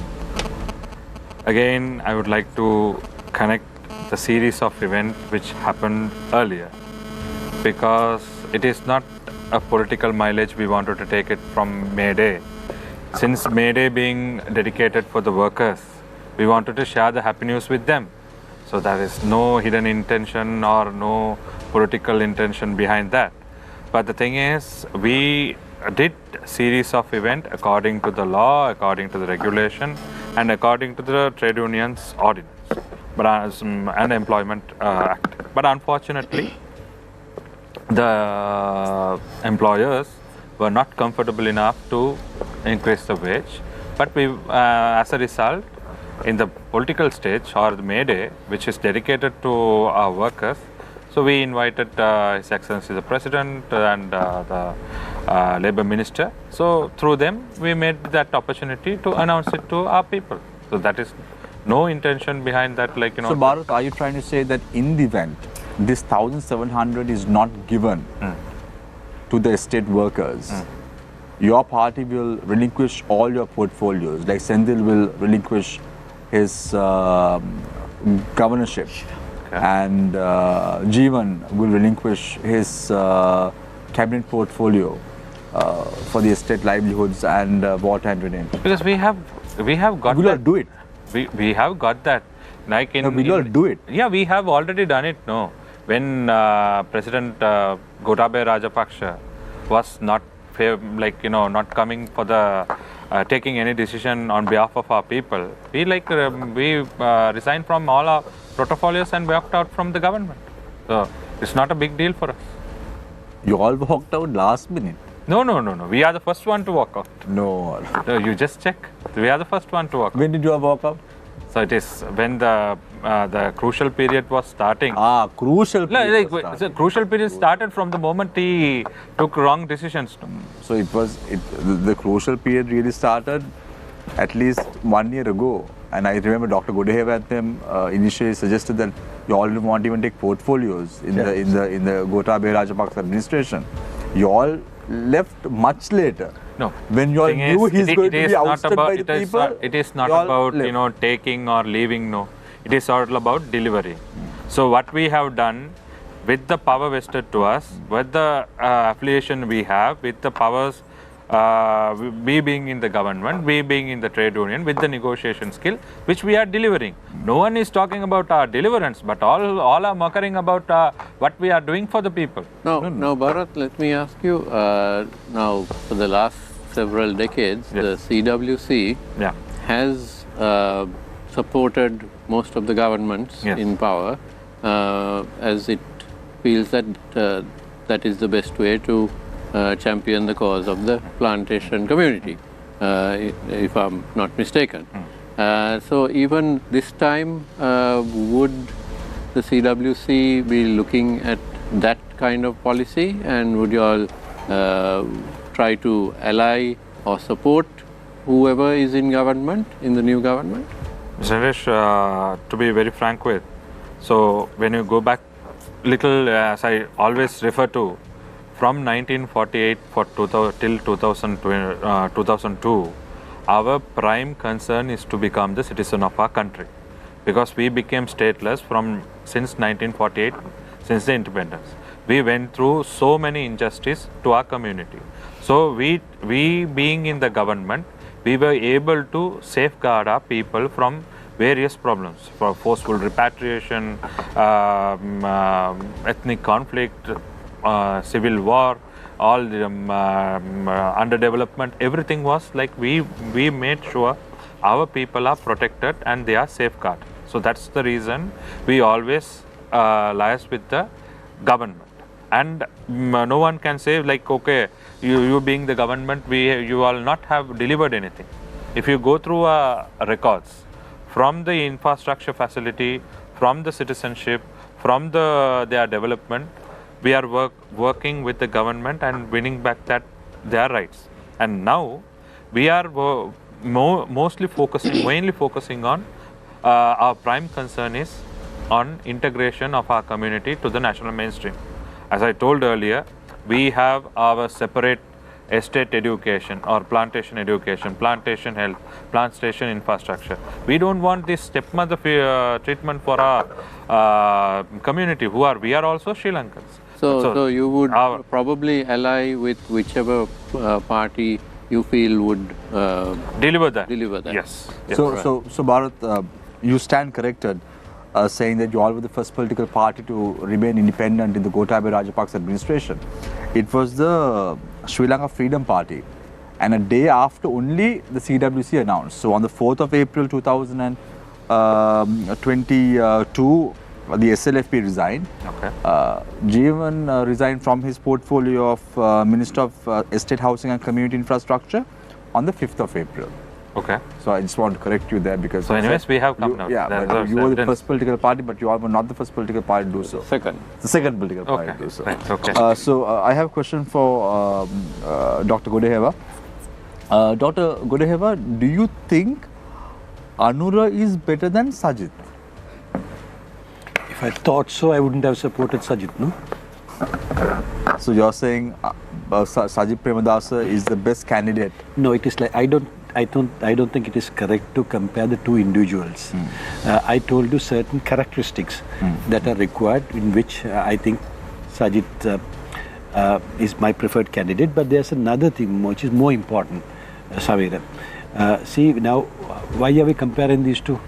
again, I would like to connect the series of events which happened earlier, because it is not a political mileage we wanted to take it from May Day. Since May Day being dedicated for the workers, we wanted to share the happy news with them. So there is no hidden intention or no political intention behind that. But the thing is, we did a series of events according to the law, according to the regulation, and according to the trade unions ordinance and Employment Act. But unfortunately, the employers were not comfortable enough to increase the wage. But we, as a result, in the political stage or the May Day, which is dedicated to our workers, so we invited His Excellency the President and the Labour Minister. So through them, we made that opportunity to announce it to our people. So that is no intention behind that, like, you know. So Bharat, are you trying to say that in the event, this 1,700 is not given to the estate workers, your party will relinquish all your portfolios, like Sendil will relinquish his governorship, and Jeevan will relinquish his cabinet portfolio for the estate livelihoods and wartime readiness? Because we have got Will that. not do it. We have got that. Like in, No, we will do it. Yeah, we have already done it. No, when President Gotabaya Rajapaksa was not not coming for the taking any decision on behalf of our people, we resigned from all our portfolios and walked out from the government. So it's not a big deal for us. You all walked out last minute. No. We are the first one to walk out. No. So you just check. We are the first one to walk out. When did you all walk out? So it is when the crucial period was starting. Crucial period. The crucial period started from the moment he took wrong decisions. So the crucial period really started at least 1 year ago. And I remember Dr. Godehevatham initially suggested that you all didn't want to even take portfolios in the Gotabaya Rajapaksa administration. You all left much later. No. When you all knew he's going to be ousted by the people. It is not about taking or leaving. No, it is all about delivery. So what we have done with the power vested to us, with the affiliation we have, with the powers we being in the government, we being in the trade union with the negotiation skill, which we are delivering. No one is talking about our deliverance, but all are muckering about what we are doing for the people. Now, Bharat, let me ask you, now for the last several decades, the CWC has supported most of the governments in power as it feels that that is the best way to champion the cause of the plantation community, if I'm not mistaken. So even this time, would the CWC be looking at that kind of policy, and would you all try to ally or support whoever is in government, in the new government? Naresh, to be very frank with, so when you go back little, as I always refer to, from 1948 till 2002, our prime concern is to become the citizen of our country, because we became stateless since 1948, since the independence. We went through so many injustices to our community. So we being in the government, we were able to safeguard our people from various problems, for forceful repatriation, ethnic conflict, civil war, all the underdevelopment, everything was like we made sure our people are protected and they are safeguarded. So that's the reason we always liaise with the government. And no one can say like, okay, you being the government, you all not have delivered anything. If you go through records from the infrastructure facility, from the citizenship, from their development, we are working with the government and winning back their rights. And now we are mainly focusing on our prime concern is on integration of our community to the national mainstream. As I told earlier, we have our separate estate education or plantation education, plantation health, plantation infrastructure. We don't want this stepmother treatment for our community we are also Sri Lankans. So you would probably ally with whichever party you feel would deliver that. Yes. So Bharat, you stand corrected, saying that you all were the first political party to remain independent in the Gotabaya Rajapaksa administration. It was the Sri Lanka Freedom Party, and a day after only the CWC announced. So on the 4th of April 2022, the SLFP resigned. Okay. Jeevan resigned from his portfolio of Minister of Estate Housing and Community Infrastructure on the 5th of April. Okay. So I just want to correct you there, because so anyways we have come now. Yeah, but you were the first political party, but you all were not the first political party to do so. The second political party to do so. Right. Okay. So I have a question for Dr. Godeheva. Dr. Godeheva, do you think Anura is better than Sajid? If I thought so, I wouldn't have supported Sajid, no? So you're saying Sajid Premadasa is the best candidate? No, it is like I don't think it is correct to compare the two individuals. I told you certain characteristics that are required, in which I think Sajid is my preferred candidate. But there's another thing which is more important, Savira. See now, why are we comparing these two?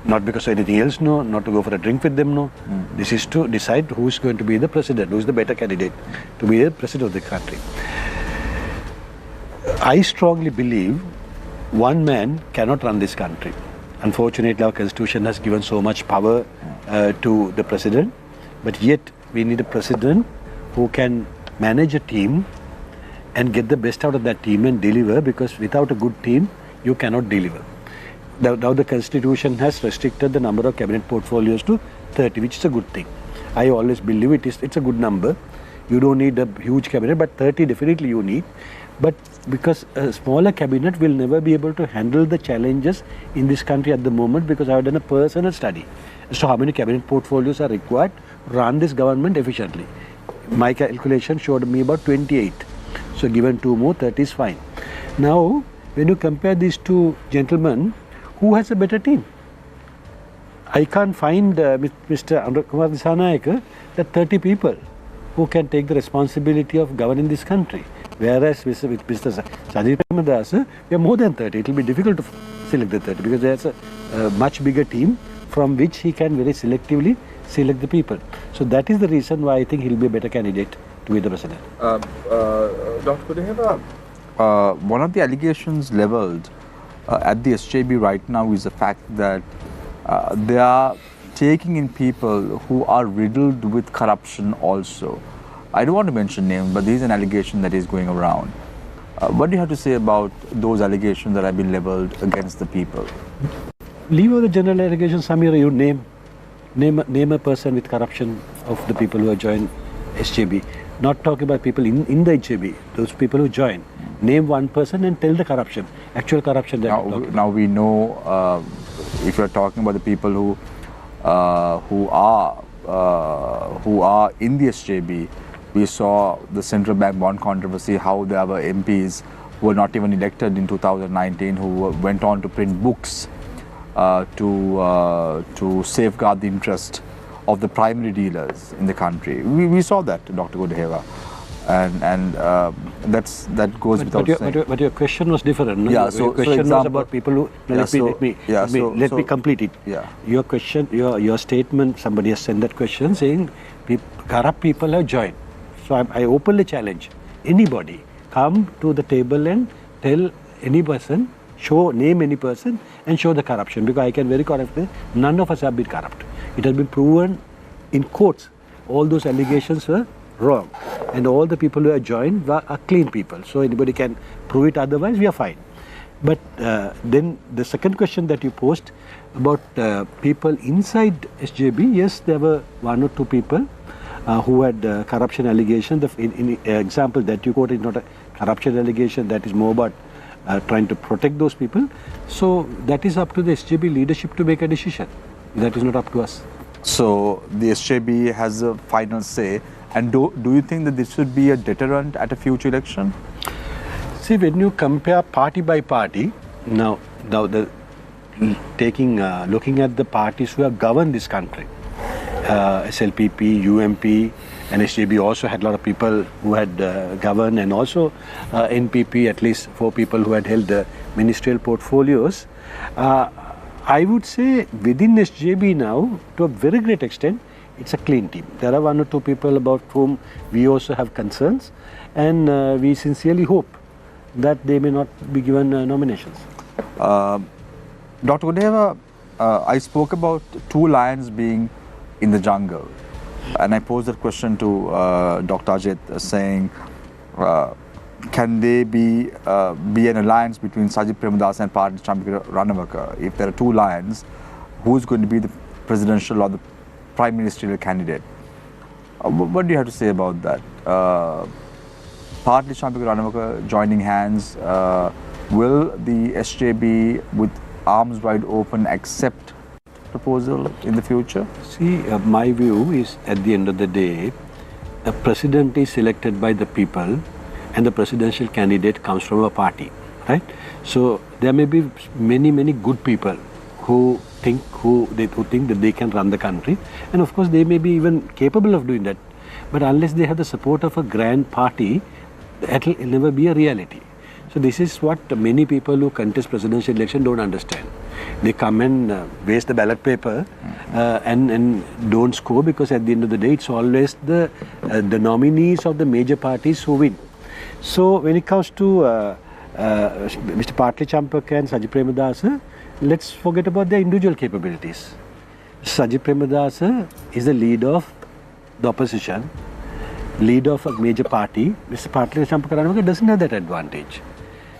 Not because of anything else, no. Not to go for a drink with them, no. This is to decide who is going to be the president, who is the better candidate to be the president of the country. I strongly believe one man cannot run this country. Unfortunately, our constitution has given so much power to the president, but yet we need a president who can manage a team and get the best out of that team and deliver, because without a good team, you cannot deliver. Now the constitution has restricted the number of cabinet portfolios to 30, which is a good thing. I always believe it's a good number. You don't need a huge cabinet, but 30 definitely you need. But because a smaller cabinet will never be able to handle the challenges in this country at the moment, because I have done a personal study as to how many cabinet portfolios are required to run this government efficiently. My calculation showed me about 28. So given 2 more, 30 is fine. Now, when you compare these two gentlemen, who has a better team? I can't find Mr. Kumar Dissanayake that 30 people who can take the responsibility of governing this country. Whereas with Mr. Sajid Premadasa, we are more than 30. It will be difficult to select the 30 because there's a much bigger team from which he can very selectively select the people. So that is the reason why I think he'll be a better candidate to be the president. Dr. Kudehava, one of the allegations leveled at the SJB right now is the fact that they are taking in people who are riddled with corruption also. I don't want to mention names, but there is an allegation that is going around. What do you have to say about those allegations that have been leveled against the people? Leave out the general allegations, Samira. You name a person with corruption of the people who have joined SJB. Not talk about people in the SJB, those people who join. Name one person and tell the corruption, actual corruption that now we know if you're talking about the people who are in the SJB. We saw the central bank bond controversy, how there were MPs who were not even elected in 2019 who went on to print books to safeguard the interest of the primary dealers in the country. We saw that, Dr. Kudehava, and that goes without saying. But your question was different. No? Yeah, your question was about people who. Let me complete it. Yeah. Your question, your statement. Somebody has sent that question saying, corrupt people have joined. So I openly challenge anybody, come to the table and tell any person, name any person and show the corruption, because I can very correctly, none of us have been corrupt. It has been proven in courts. All those allegations were wrong, and all the people who have joined are clean people. So anybody can prove it otherwise, we are fine. But then the second question that you posed about people inside SJB, yes, there were one or two people who had corruption allegations. In example that you quoted is not a corruption allegation, that is more about trying to protect those people. So that is up to the SJB leadership to make a decision. That is not up to us. So the SJB has a final say. And do you think that this should be a deterrent at a future election? See, when you compare party by party, now looking at the parties who have governed this country, SLPP, UMP, and SJB also had a lot of people who had governed, and also NPP, at least 4 people who had held ministerial portfolios. I would say within SJB now, to a very great extent, it's a clean team. There are 1 or 2 people about whom we also have concerns, and we sincerely hope that they may not be given nominations. Dr. Kudehava, I spoke about 2 lions being in the jungle, and I posed that question to Dr. Ajit, saying, can they be an alliance between Sajid Premadasa and Party Champika Ranawaka? If there are 2 lions, who's going to be the presidential or the prime ministerial candidate? What do you have to say about that? Party Champika Ranawaka joining hands, will the SJB with arms wide open accept proposal in the future? See, my view is, at the end of the day, a president is selected by the people and the presidential candidate comes from a party, right? So there may be many good people who think that they can run the country, and of course they may be even capable of doing that, but unless they have the support of a grand party, that will never be a reality. So this is what many people who contest presidential election don't understand. They come and waste the ballot paper and don't score, because at the end of the day it's always the nominees of the major parties who win. So when it comes to Mr. Partli Champaka and Sajid Premadasa, let's forget about their individual capabilities. Sajid Premadasa is the leader of the opposition, leader of a major party. Mr. Partli Champaka doesn't have that advantage.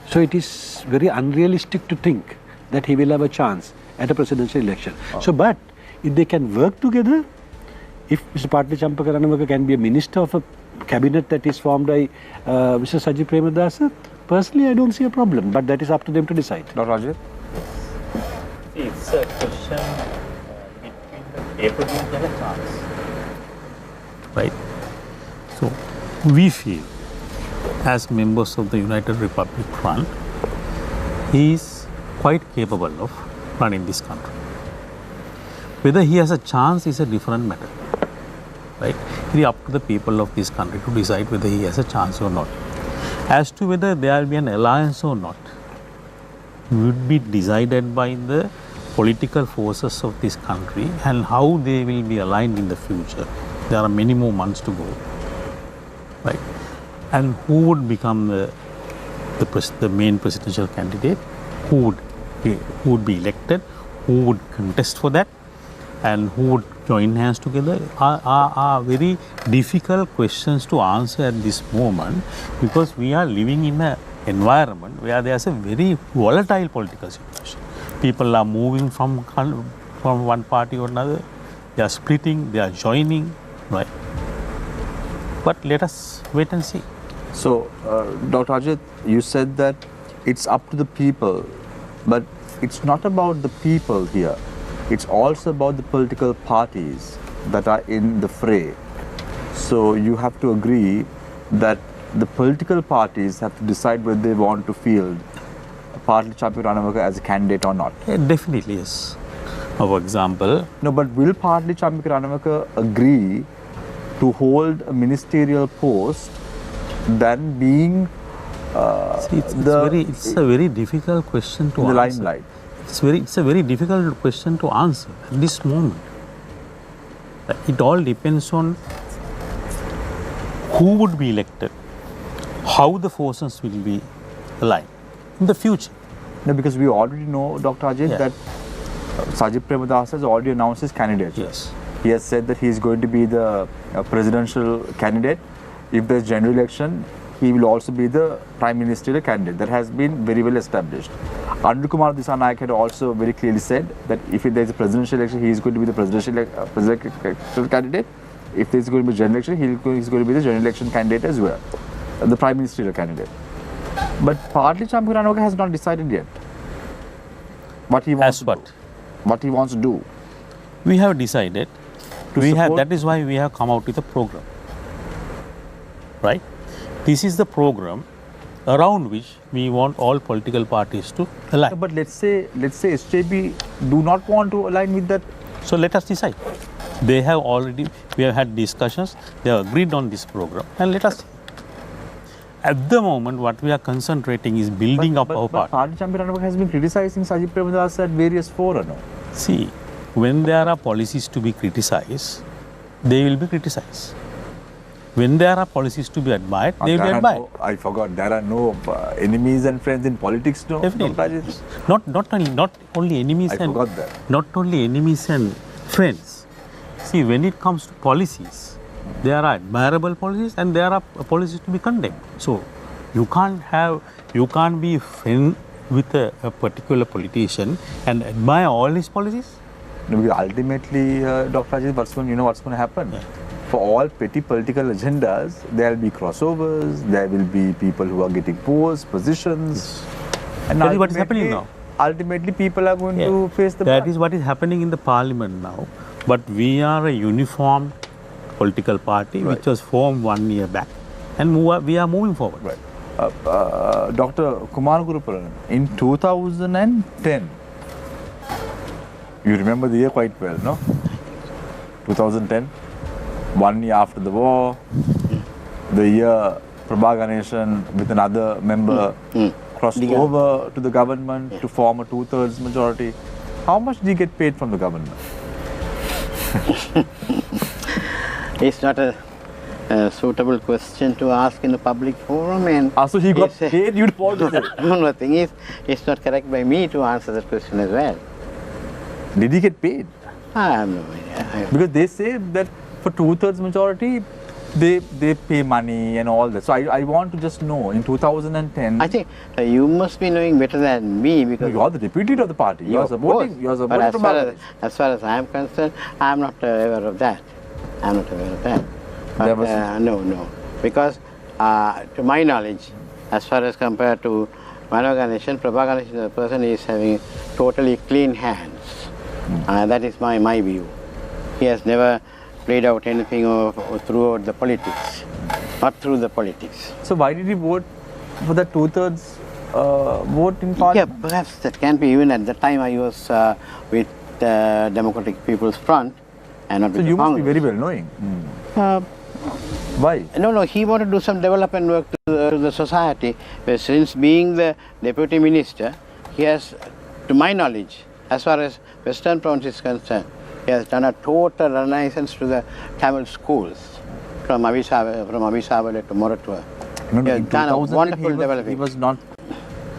So it is very unrealistic to think that he will have a chance at a presidential election. So, but if they can work together, if Mr. Partli Champaka can be a minister of a cabinet that is formed by Mr. Sajid Premadasa, personally I don't see a problem, but that is up to them to decide. Dr. Ajit? It's a question between the capability and a chance. Right? So, we feel, as members of the United Republic Front, he is quite capable of running this country. Whether he has a chance is a different matter. Right? It is up to the people of this country to decide whether he has a chance or not. As to whether there will be an alliance or not would be decided by the political forces of this country and how they will be aligned in the future. There are many more months to go, right? And who would become the main presidential candidate? Who would be elected? Who would contest for that? And who would join hands together are very difficult questions to answer at this moment, because we are living in an environment where there is a very volatile political situation. People are moving from one party or another. They are splitting, they are joining, right? But let us wait and see. So, Dr. Ajit, you said that it's up to the people, but it's not about the people here. It's also about the political parties that are in the fray. So you have to agree that the political parties have to decide whether they want to field Partly Champik Ranawaka as a candidate or not. Definitely, yes. For example... No, but will Partly Champik Ranawaka agree to hold a ministerial post than being it's a very difficult question to answer. The limelight. It's a very difficult question to answer at this moment. It all depends on who would be elected, how the forces will be aligned in the future. No, because we already know, Dr. Ajit, that Sajid Premadasa has already announced his candidature. Yes. He has said that he is going to be the presidential candidate. If there's general election, he will also be the prime ministerial candidate. That has been very well established. Anil Kumar Disanayak had also very clearly said that if there is a presidential election, he is going to be the presidential candidate. If there is going to be a general election, he is going to be the general election candidate as well, the prime ministerial candidate. But Partly Champik Ranawaka has not decided yet what he wants to do. What he wants to do. We have decided. That is why we have come out with a program. Right? This is the program around which we want all political parties to align. Yeah, but let's say SJP do not want to align with that. So let us decide. We have had discussions, they have agreed on this program, and let us see. At the moment, what we are concentrating is building up our party. But Partly Champik Ranawaka has been criticizing Sajid Premadasa at various fora, no? See, when there are policies to be criticized, they will be criticized. When there are policies to be admired, they will be admired. I forgot, there are no enemies and friends in politics, no? Definitely. Not only enemies not only enemies and friends. See, when it comes to policies, there are admirable policies and there are policies to be condemned. So you can't be friend with a particular politician and admire all his policies. No, because ultimately, Dr. Ajit, what's going to happen? Yeah. For all petty political agendas, there will be crossovers, there will be people who are getting posts, positions. And that is what is happening now. Ultimately, people are going to face the That is what is happening in the parliament now. But we are a uniform political party which was formed 1 year back, and we are moving forward. Right. Dr. Kumar Gurupuran, in 2010, you remember the year quite well, no? 2010, 1 year after the war, the year Prabha Ganeshan with another member crossed over to the government to form a 2/3 majority. How much did he get paid from the government? It's not a suitable question to ask in a public forum. And so he got paid, you'd fall to it. No, the thing is, it's not correct by me to answer that question as well. Did he get paid? I have no idea. Because they say that for 2/3 majority, they pay money and all that. So I want to just know, in 2010... I think you must be knowing better than me, because... You are the deputy of the party. You are supporting but as far as I am concerned, I am not aware of that. I am not aware of that. But, no. Because to my knowledge, as far as compared to Mano Ganeshan, Prabha Ganeshan, the person is having totally clean hands. That is my view. He has never played out anything throughout the politics, not through the politics. So why did he vote for that 2/3 vote in parliament? Yeah, perhaps that can be. Even at the time I was with the Democratic People's Front and not with the Congress. So you must be very well knowing. Why? No, he wanted to do some development work to to the society. Since being the deputy minister, he has, to my knowledge, as far as Western Province is concerned, he has done a total renaissance to the Tamil schools from Abhisavale to Moratua. No, He has in done a 2008 wonderful he development.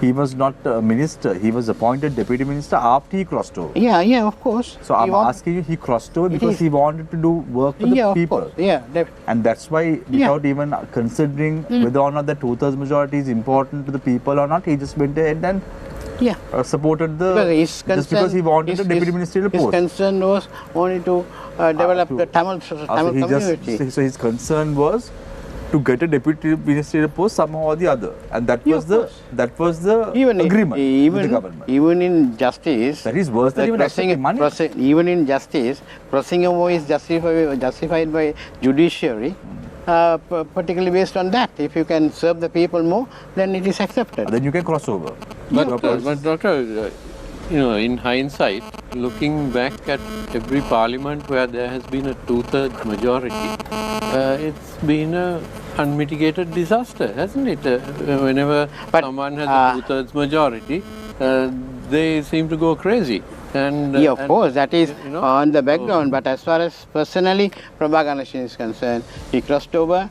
He was not a minister. He was appointed deputy minister after he crossed over. Yeah, of course. So I'm asking you, he crossed over because he wanted to do work for the people. Of course. Yeah, And that's why, without even considering whether or not the 2/3 majority is important to the people or not, he just went ahead and supported the. Just because he wanted a deputy ministerial post. His concern was only to develop the Tamil community. So his concern was to get a deputy ministerial post somehow or the other, and that was the agreement with the government. Even in justice, That is worse than even accepting money. Even in justice, crossing over is justified by judiciary, particularly based on that. If you can serve the people more, then it is accepted. Then you can cross over. But Doctor, in hindsight, looking back at every parliament where there has been a 2/3 majority, it's been a unmitigated disaster, hasn't it? Whenever someone has a 2/3 majority, they seem to go crazy. And of course, that is on the background. But as far as personally Prabha Ganeshan is concerned, he crossed over.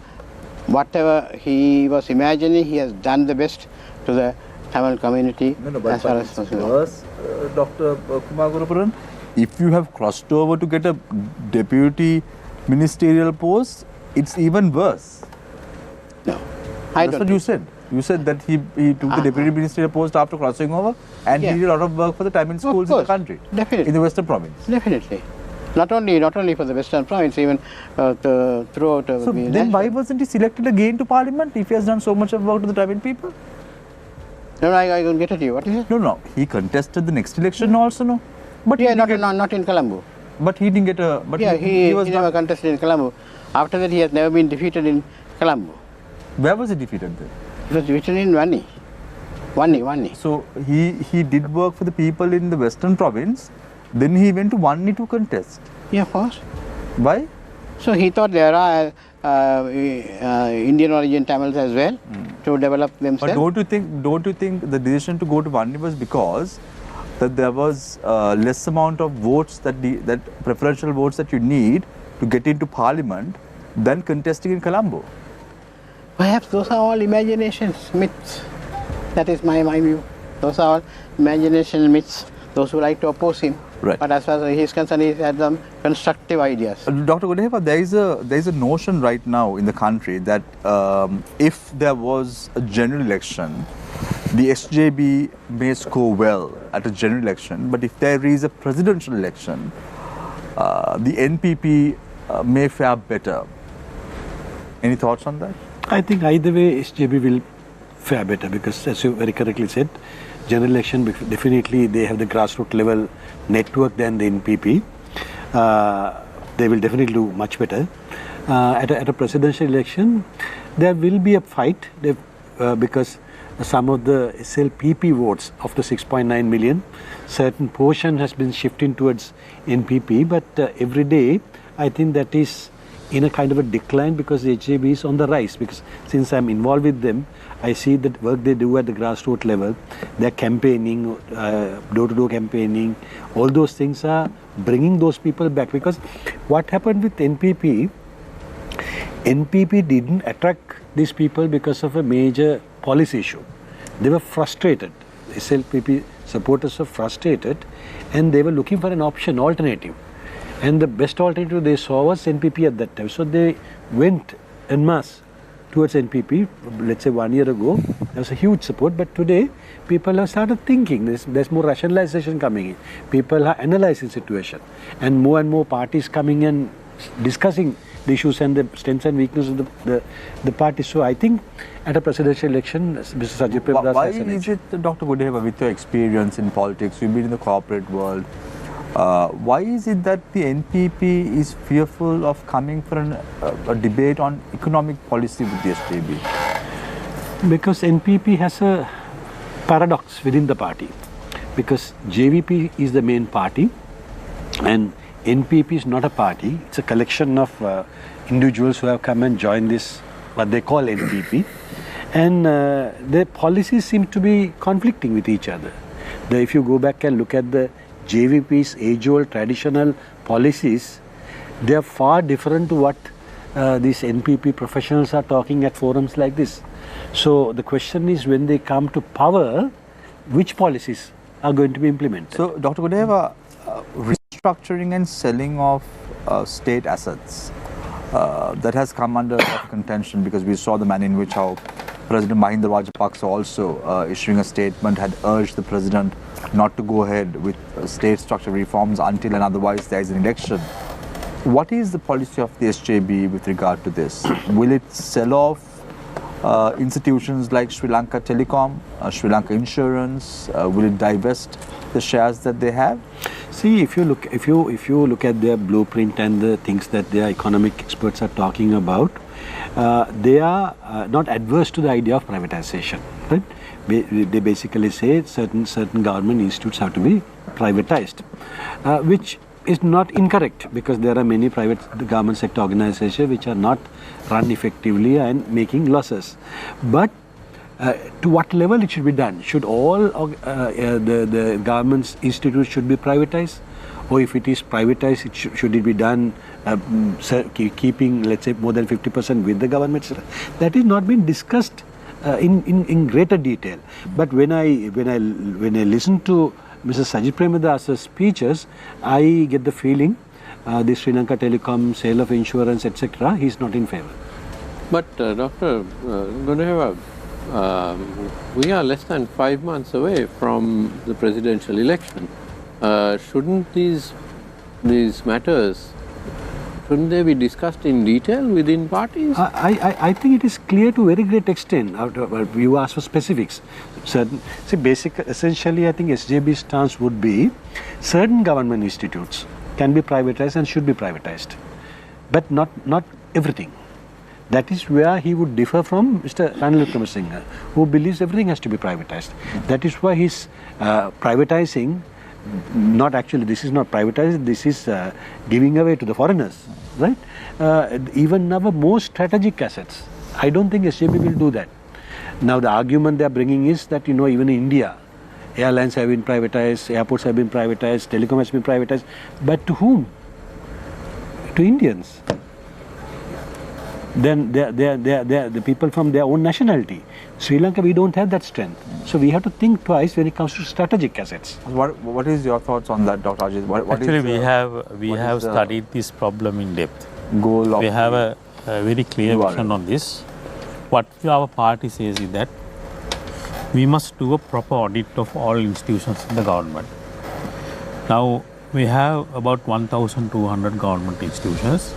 Whatever he was imagining, he has done the best to the Tamil community as far as possible. Worse, Dr. Kumar Gurupuran, if you have crossed over to get a deputy ministerial post, it's even worse. No, That's what you said. You said that he took the deputy ministerial post after crossing over, and he did a lot of work for the Tamil schools in the country, definitely, in the Western Province. Definitely, not only for the Western Province, even throughout. So then, why wasn't he selected again to Parliament if he has done so much of work to the Tamil people? No, I don't get at you. What is it? No. He contested the next election also, no. But not in Colombo. But he didn't get a. But he never contested in Colombo. After that, he has never been defeated in Colombo. Where was he defeated then? He was defeated in Vanni. So he did work for the people in the Western Province. Then he went to Vanni to contest. Yeah, of course. Why? So he thought there are Indian origin Tamils as well to develop themselves. But don't you think the decision to go to Vanni was because that there was less amount of votes that preferential votes that you need to get into Parliament than contesting in Colombo? Perhaps those are all imaginations, myths. That is my view. Those are all imagination myths. Those who like to oppose him. Right. But as far as he is concerned, he had some constructive ideas. Dr. Gudeva, there is a notion right now in the country that if there was a general election, the SJB may score well at a general election, but if there is a presidential election, the NPP may fare better. Any thoughts on that? I think either way SJB will fare better because, as you very correctly said, general election definitely they have the grassroots level network than the NPP. They will definitely do much better. At a presidential election, there will be a fight because some of the SLPP votes of the 6.9 million, certain portion has been shifting towards NPP, but every day I think that is in a kind of a decline because the HJB is on the rise. Because since I'm involved with them, I see that work they do at the grassroots level, their campaigning, door-to-door campaigning, all those things are bringing those people back. Because what happened with NPP didn't attract these people because of a major policy issue. They were frustrated. SLPP supporters were frustrated and they were looking for an option, alternative. And the best alternative they saw was NPP at that time. So they went en masse towards NPP. Let's say 1 year ago, there was a huge support. But today, people have started thinking. There's more rationalization coming in. People are analyzing situation. And more parties coming and discussing the issues and the strengths and weaknesses of the party. So I think at a presidential election, Mr. Sajid Premdas why is it, Dr. Gudeva, with your experience in politics, you've been in the corporate world, why is it that the NPP is fearful of coming for a debate on economic policy with the SJB? Because NPP has a paradox within the party. Because JVP is the main party and NPP is not a party. It's a collection of individuals who have come and joined this, what they call NPP. and their policies seem to be conflicting with each other. If you go back and look at the JVP's age-old traditional policies, they are far different to what these NPP professionals are talking at forums like this. So the question is, when they come to power, which policies are going to be implemented? So, Dr. Gudeva, restructuring and selling of state assets, that has come under contention, because we saw the manner in which how President Mahinda Rajapaksa also issuing a statement had urged the president not to go ahead with state structure reforms until and otherwise there is an election. What is the policy of the SJB with regard to this? Will it sell off institutions like Sri Lanka Telecom, Sri Lanka Insurance? Will it divest the shares that they have? See, if you look at their blueprint and the things that their economic experts are talking about, they are not adverse to the idea of privatization. Right? They basically say certain government institutes have to be privatized, which is not incorrect, because there are many private government sector organizations which are not run effectively and making losses. But to what level it should be done? Should all the government's institutes should be privatized? Or if it is privatized, should it be done keeping, let's say, more than 50% with the government? That is not been discussed in greater detail. But when I listen to Mr. Sajid Premadas's speeches, I get the feeling the Sri Lanka Telecom, sale of insurance, etc., he is not in favor. But Dr. Gudeva, we are less than 5 months away from the presidential election. Shouldn't these matters, shouldn't they be discussed in detail within parties? I think it is clear to a very great extent. You asked for specifics. Essentially, I think SJB's stance would be certain government institutes can be privatized and should be privatized, but not everything. That is where he would differ from Mr. Ranil Wickremesinghe, who believes everything has to be privatized. That is why he's privatizing. Not actually, this is not privatized, this is giving away to the foreigners, right? Even our most strategic assets, I don't think SJB will do that. Now the argument they are bringing is that, even in India, airlines have been privatized, airports have been privatized, telecom has been privatized, but to whom? To Indians. Then they are the people from their own nationality. Sri Lanka, we don't have that strength. So we have to think twice when it comes to strategic assets. What is your thoughts on that, Dr. Ajit? Actually, we have studied this problem in depth. Goal of we have a very clear vision on this. What our party says is that we must do a proper audit of all institutions in the government. Now, we have about 1,200 government institutions,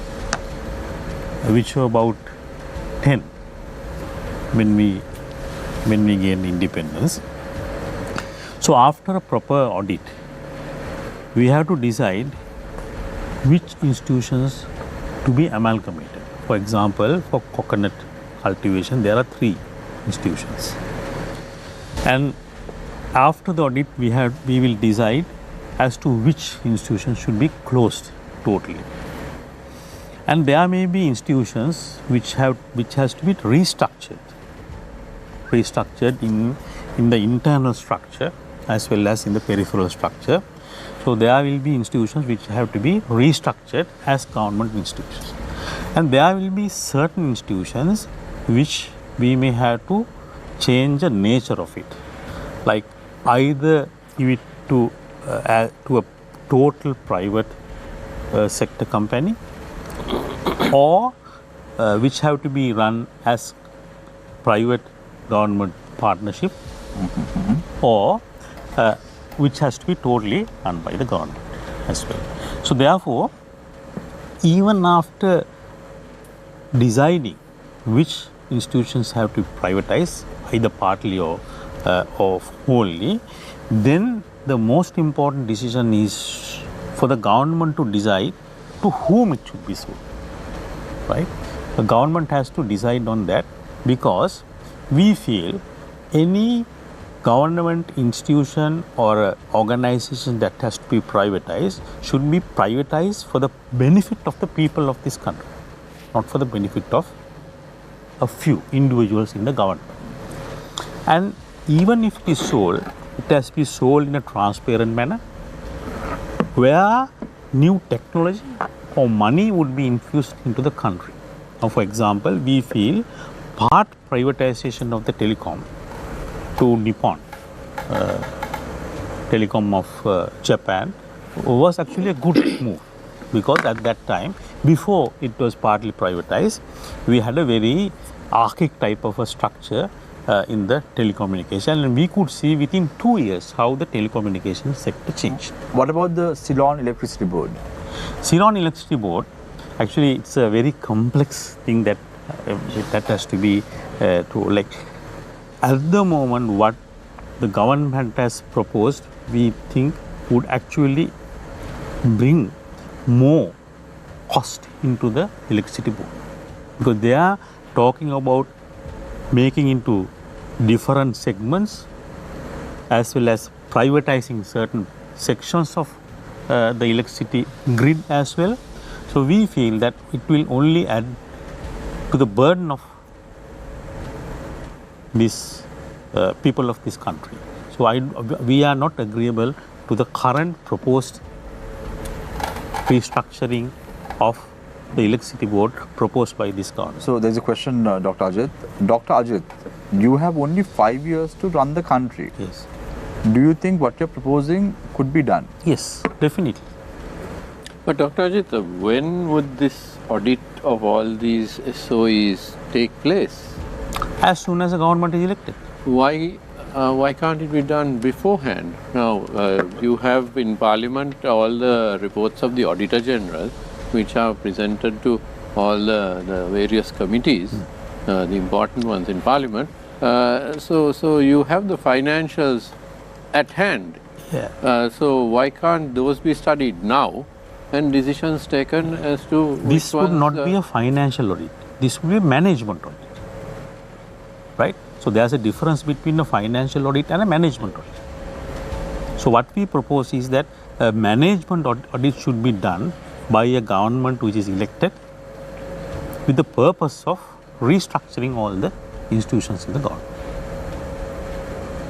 which were about 10 when we gained independence. So after a proper audit, we have to decide which institutions to be amalgamated. For example, for coconut cultivation, there are 3 institutions. And after the audit, we will decide as to which institution should be closed totally. And there may be institutions which has to be restructured in the internal structure as well as in the peripheral structure. So there will be institutions which have to be restructured as government institutions. And there will be certain institutions which we may have to change the nature of it, like either give it to a total private sector company, or which have to be run as private government partnership, or which has to be totally run by the government as well. So therefore, even after deciding which institutions have to privatize, either partly or wholly, then the most important decision is for the government to decide to whom it should be sold. Right? The government has to decide on that, because we feel any government institution or organization that has to be privatized should be privatized for the benefit of the people of this country, not for the benefit of a few individuals in the government. And even if it is sold, it has to be sold in a transparent manner, where new technology or money would be infused into the country. Now, for example, we feel part privatization of the telecom to Nippon, telecom of Japan, was actually a good move, because at that time, before it was partly privatized, we had a very archaic type of a structure in the telecommunication, and we could see within 2 years how the telecommunication sector changed. What about the Ceylon Electricity Board? Ceylon Electricity Board, actually it's a very complex thing that has to be like at the moment what the government has proposed, we think would actually bring more cost into the electricity board, because they are talking about making into different segments as well as privatizing certain sections of the electricity grid as well. So we feel that it will only add to the burden of these people of this country. So we are not agreeable to the current proposed restructuring of the electricity board proposed by this government. So there's a question, Dr. Ajit. Dr. Ajit, you have only 5 years to run the country. Yes. Do you think what you're proposing could be done? Yes, definitely. But Dr. Ajit, when would this audit of all these SOEs take place? As soon as the government is elected. Why can't it be done beforehand? Now, you have in Parliament all the reports of the Auditor General, which are presented to all the various committees, the important ones in Parliament. So you have the financials at hand. Yeah. So why can't those be studied now and decisions taken as to This which would ones, not be a financial audit. This would be a management audit. Right? So there's a difference between a financial audit and a management audit. So what we propose is that a management audit should be done by a government which is elected with the purpose of restructuring all the institutions in the government.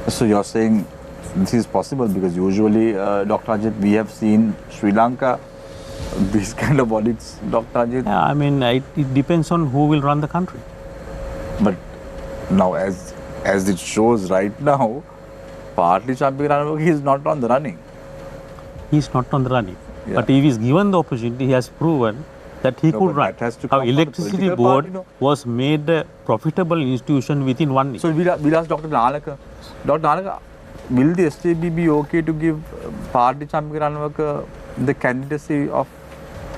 So you're saying this is possible because usually, Dr. Ajit, we have seen Sri Lanka, these kind of audits, Dr. Ajit. Yeah, I mean, it depends on who will run the country. But now, as it shows right now, partly Championat he is not on the running. He is not on the running. Yeah. But if he is given the opportunity, he has proven that he No, could but run. that has to Our come from the electricity political board party, no? was made a profitable institution within 1 year. So we'll ask Dr. Nalaka. Dr. Nalaka, will the STB be okay to give Party Championat the candidacy of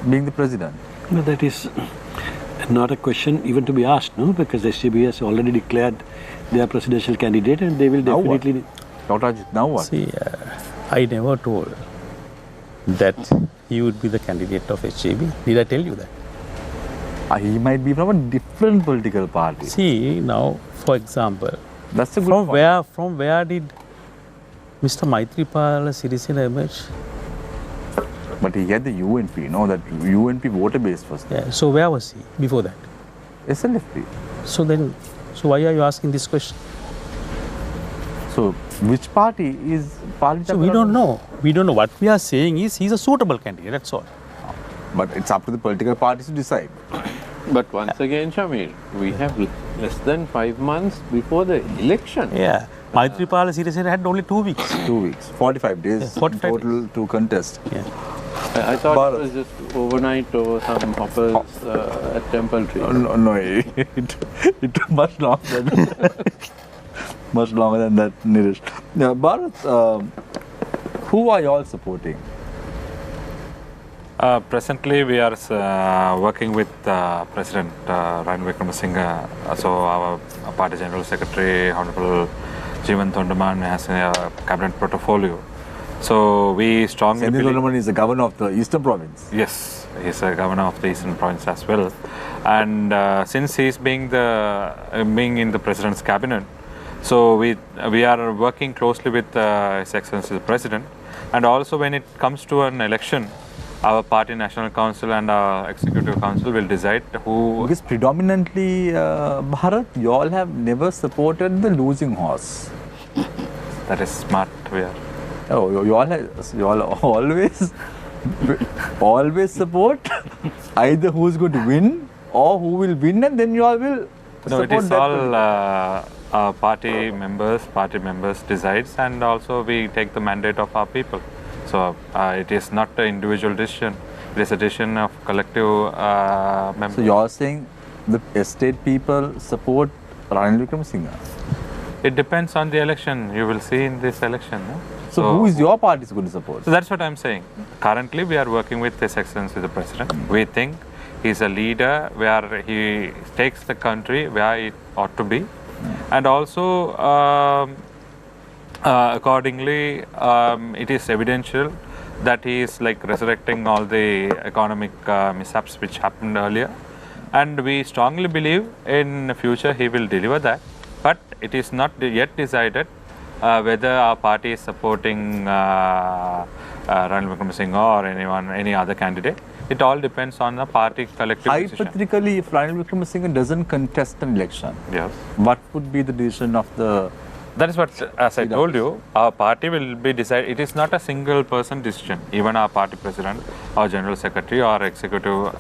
being the president? No, that is not a question even to be asked, no? Because the STB has already declared their presidential candidate and they will Now what? definitely... Dr. Ajit, now what? See, I never told that he would be the candidate of HJB. Did I tell you that? He might be from a different political party. See, now, for example, That's a good point. from where did Mr. Maitripala Sirisena emerge? But he had the UNP, no? That UNP voter base first. Yeah, so where was he before that? SLFP. So why are you asking this question? So which party is Party So we don't know. We don't know. What we are saying is he's a suitable candidate, that's all. But it's up to the political parties to decide. But once again, Shamir, we have less than 5 months before the election. Yeah. Maitripala Sirisena had only 2 weeks. 2 weeks, 45 days Yeah, 45 in total to contest. Yeah. I thought But- it was just overnight over some hoppers at Temple Tree. No, it took much longer than much longer than that, Nirish. Yeah, Bharat, who are you all supporting? Presently, we are working with President Ranil Wickremesinghe. So our party General Secretary, Honorable Jeevan Thondaman, has a cabinet portfolio. So we strongly Senthil believe... Thondaman is the governor of the Eastern Province. Yes, he's a governor of the Eastern Province as well. And since he's being in the President's cabinet, so we are working closely with His Excellency the President. And also when it comes to an election, our party national council and our executive council will decide who. Because predominantly, Bharat, you all have never supported the losing horse. That is smart. We are. Oh, you all always, always support either who's going to win or who will win, and then you all will No, support it is that all party members decides, and also we take the mandate of our people. So it is not an individual decision. It is a decision of collective members. So you're saying the estate people support Ranil Wickremesinghe? It depends on the election. You will see in this election. No? So who is your party going to support? So that's what I'm saying. Currently, we are working with His Excellency the President. We think he's a leader where he takes the country where it ought to be, and also accordingly, it is evidential that he is like resurrecting all the economic mishaps which happened earlier, and we strongly believe in the future he will deliver that. But it is not yet decided whether our party is supporting Ranil Wickremesinghe or any other candidate. It all depends on the party collective decision. Hypothetically, if Ranil Wickremesinghe doesn't contest an election, Yes. what would be the decision of the... That is what, as I told you, our party will be decided. It is not a single person decision. Even our party president or general secretary or executive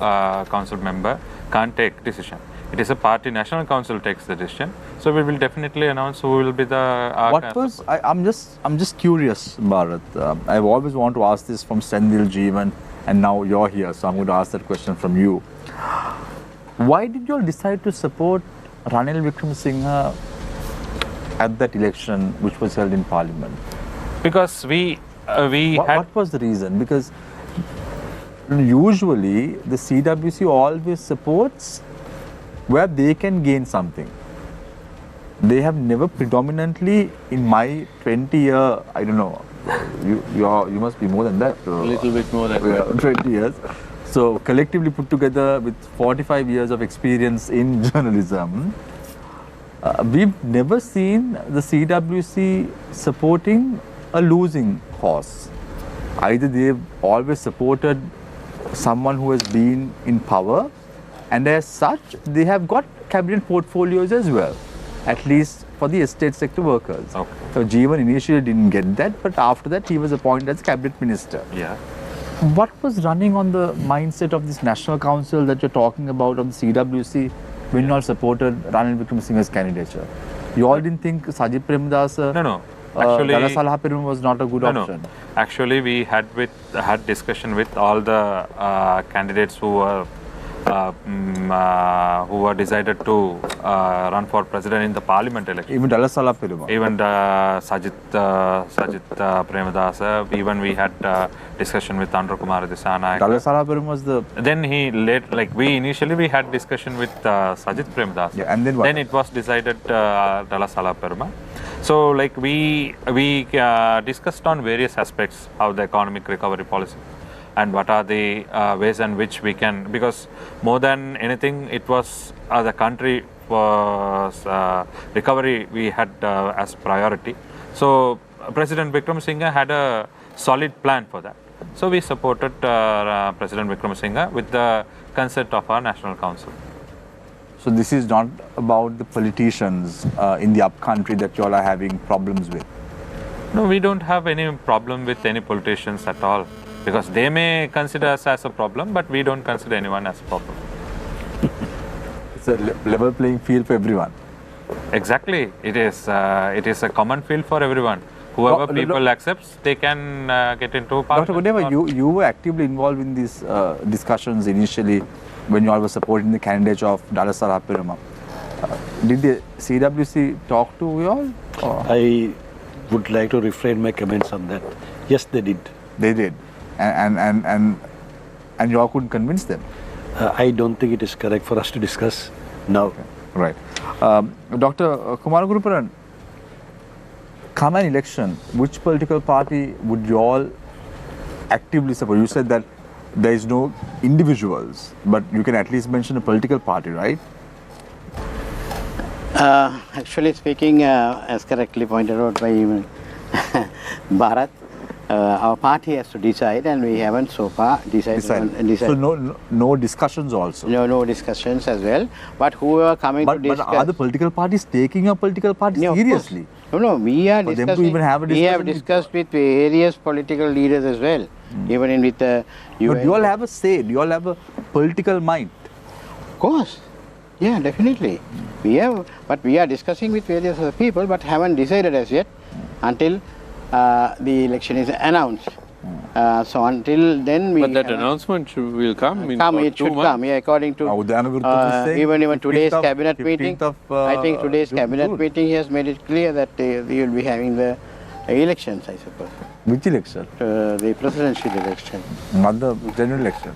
council member can't take decision. It is a party national council takes the decision. So we will definitely announce who will be the. I'm just curious, Bharat. I've always wanted to ask this from Sendil Jeevan, and now you're here, so I'm going to ask that question from you. Why did you all decide to support Ranil Wickremesinghe at that election which was held in Parliament? Because What was the reason? Because usually the CWC always supports where they can gain something. They have never predominantly, in my 20-year, I don't know, you must be more than that. A little bit more than that. 20 years. So collectively put together with 45 years of experience in journalism, we've never seen the CWC supporting a losing horse. Either they've always supported someone who has been in power, and as such, they have got cabinet portfolios as well, at least for the estate sector workers. Okay. So Jeevan initially didn't get that, but after that he was appointed as cabinet minister. Yeah. What was running on the mindset of this national council that you're talking about, of the CWC, when you all supported Ranil Wickremesinghe's candidature? You all didn't think Sajid Premadasa, No. Actually, Dala Salaperum was not a good option? No. Actually, we had discussion with all the candidates who were decided to run for president in the parliament election. Even Dala Salaperum? Even Sajid Premadasa. Even we had discussion with Andhra Kumar Disanayak. Dala Salaperum was the... Then initially we had discussion with Sajid Premadasa. Yeah, and then what? Then it was decided Dala Salaperum. So we discussed on various aspects how the economic recovery policy and what are the ways in which we can, because more than anything it was the country was recovery we had as priority. So President Wickremesinghe had a solid plan for that. So we supported President Wickremesinghe with the consent of our National Council. So this is not about the politicians in the upcountry that you all are having problems with? No, we don't have any problem with any politicians at all, because they may consider us as a problem, but we don't consider anyone as a problem. It's a level playing field for everyone. Exactly, it is a common field for everyone. Whoever people accepts, they can get into parliament. Dr. Gundeva, you were actively involved in these discussions initially when you all were supporting the candidate of Dala Salaperum. Did the CWC talk to you all? Or? I would like to refrain my comments on that. Yes, they did. They did. And you all couldn't convince them? I don't think it is correct for us to discuss now. Okay. Right. Dr. Kumaran, come an election, which political party would you all actively support? You said that there is no individuals, but you can at least mention a political party, right? Actually speaking, as correctly pointed out by Bharat, our party has to decide, and we haven't so far decided. So no discussions also. No discussions as well. But who are coming to discuss? But are the political parties taking a political party No, of seriously? No, we are For them discussing. to even have a We have discussion discussed with various political leaders as well, even in with the UN. But you all have a say. You all have a political mind. Of course. Yeah, definitely. We have, but we are discussing with various other people, but haven't decided as yet until the election is announced. So until then, we. But that announcement will come in it 2 should months. come. Yeah, according to even today's cabinet meeting. I think today's cabinet meeting he has made it clear that we will be having the elections, I suppose. Which election? The presidential election. Not the general election.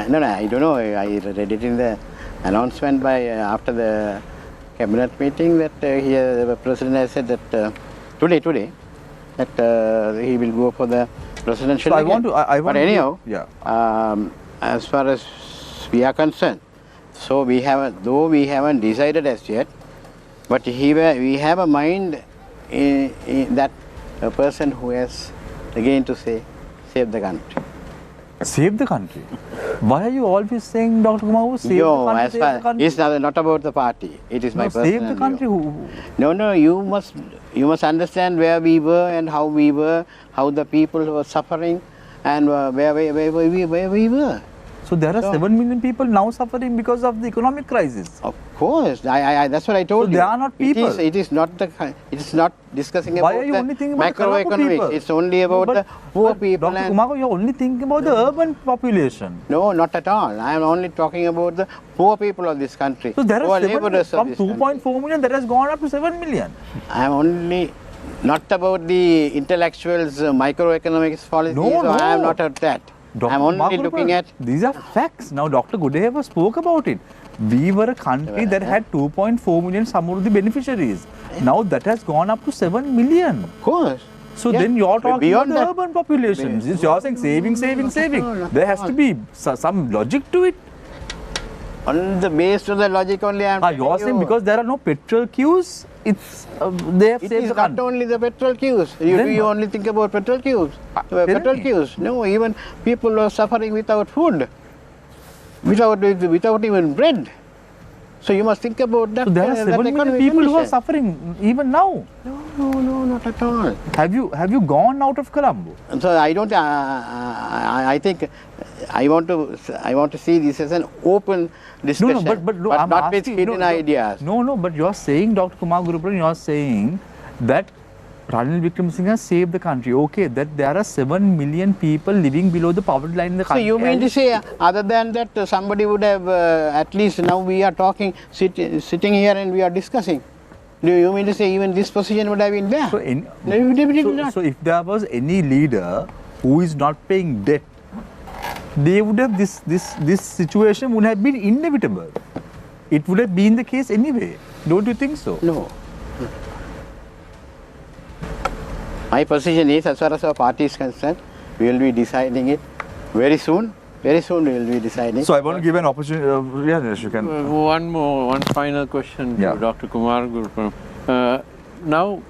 No, I don't know. I read it in the announcement by after the cabinet meeting that the president has said that today that he will go for the presidential. So election. But anyhow, yeah. As far as we are concerned, so we haven't decided as yet, but we have a mind in that a person who has again to say save the country. Save the country. Why are you always saying, Dr. Kumar, save the country? It's not about the party. It is my personal save the country. No. You must understand where we were and how we were, how the people were suffering, and where we were. So there are 7 million people now suffering because of the economic crisis. Of course, that's what I told you. They are not people. It is not discussing Why about are you the only thinking about the Colombo macroeconomics. people? It's only about the poor people. Dr. Kumar, you're only thinking about the urban population. No, not at all. I am only talking about the poor people of this country. So there are from 2.4 2.4 million that has gone up to 7 million. I am only not about the intellectuals, microeconomics policies. No. I am not at that. I am only looking at. These are facts. Now, Dr. Gudeva spoke about it. We were a country that had 2.4 million Samruddhi beneficiaries. Now that has gone up to 7 million. Of course. So then you're talking about the urban population. You're saying saving. No, there has to be some logic to it. On the base of the logic only I am You're saying because there are no petrol queues, it's they have it saved is the not country. only the petrol queues. You only think about petrol queues. Petrol queues. No, even people are suffering without food, without even bread. So you must think about that. So there are 7 million people who are suffering even now. No, not at all. Have you gone out of Colombo? So I don't. I think I want to see this as an open discussion, but I'm not with asking, hidden ideas. No, but you're saying, Dr. Kumar Gurupuran, you're saying that Ranil Wickremesinghe saved the country. Okay, that there are 7 million people living below the poverty line in the country. So you mean to say, other than that, somebody would have at least now we are talking, sitting here and we are discussing. Do you mean to say even this position would have been there? So, so if there was any leader who is not paying debt, they would have this situation would have been inevitable. It would have been the case anyway. Don't you think so? No. My position is, as far as our party is concerned, we will be deciding it very soon. Very soon we will be deciding. So I want to give an opportunity. Yes, you can. One final question to Dr. Kumar Gurupuram. Now,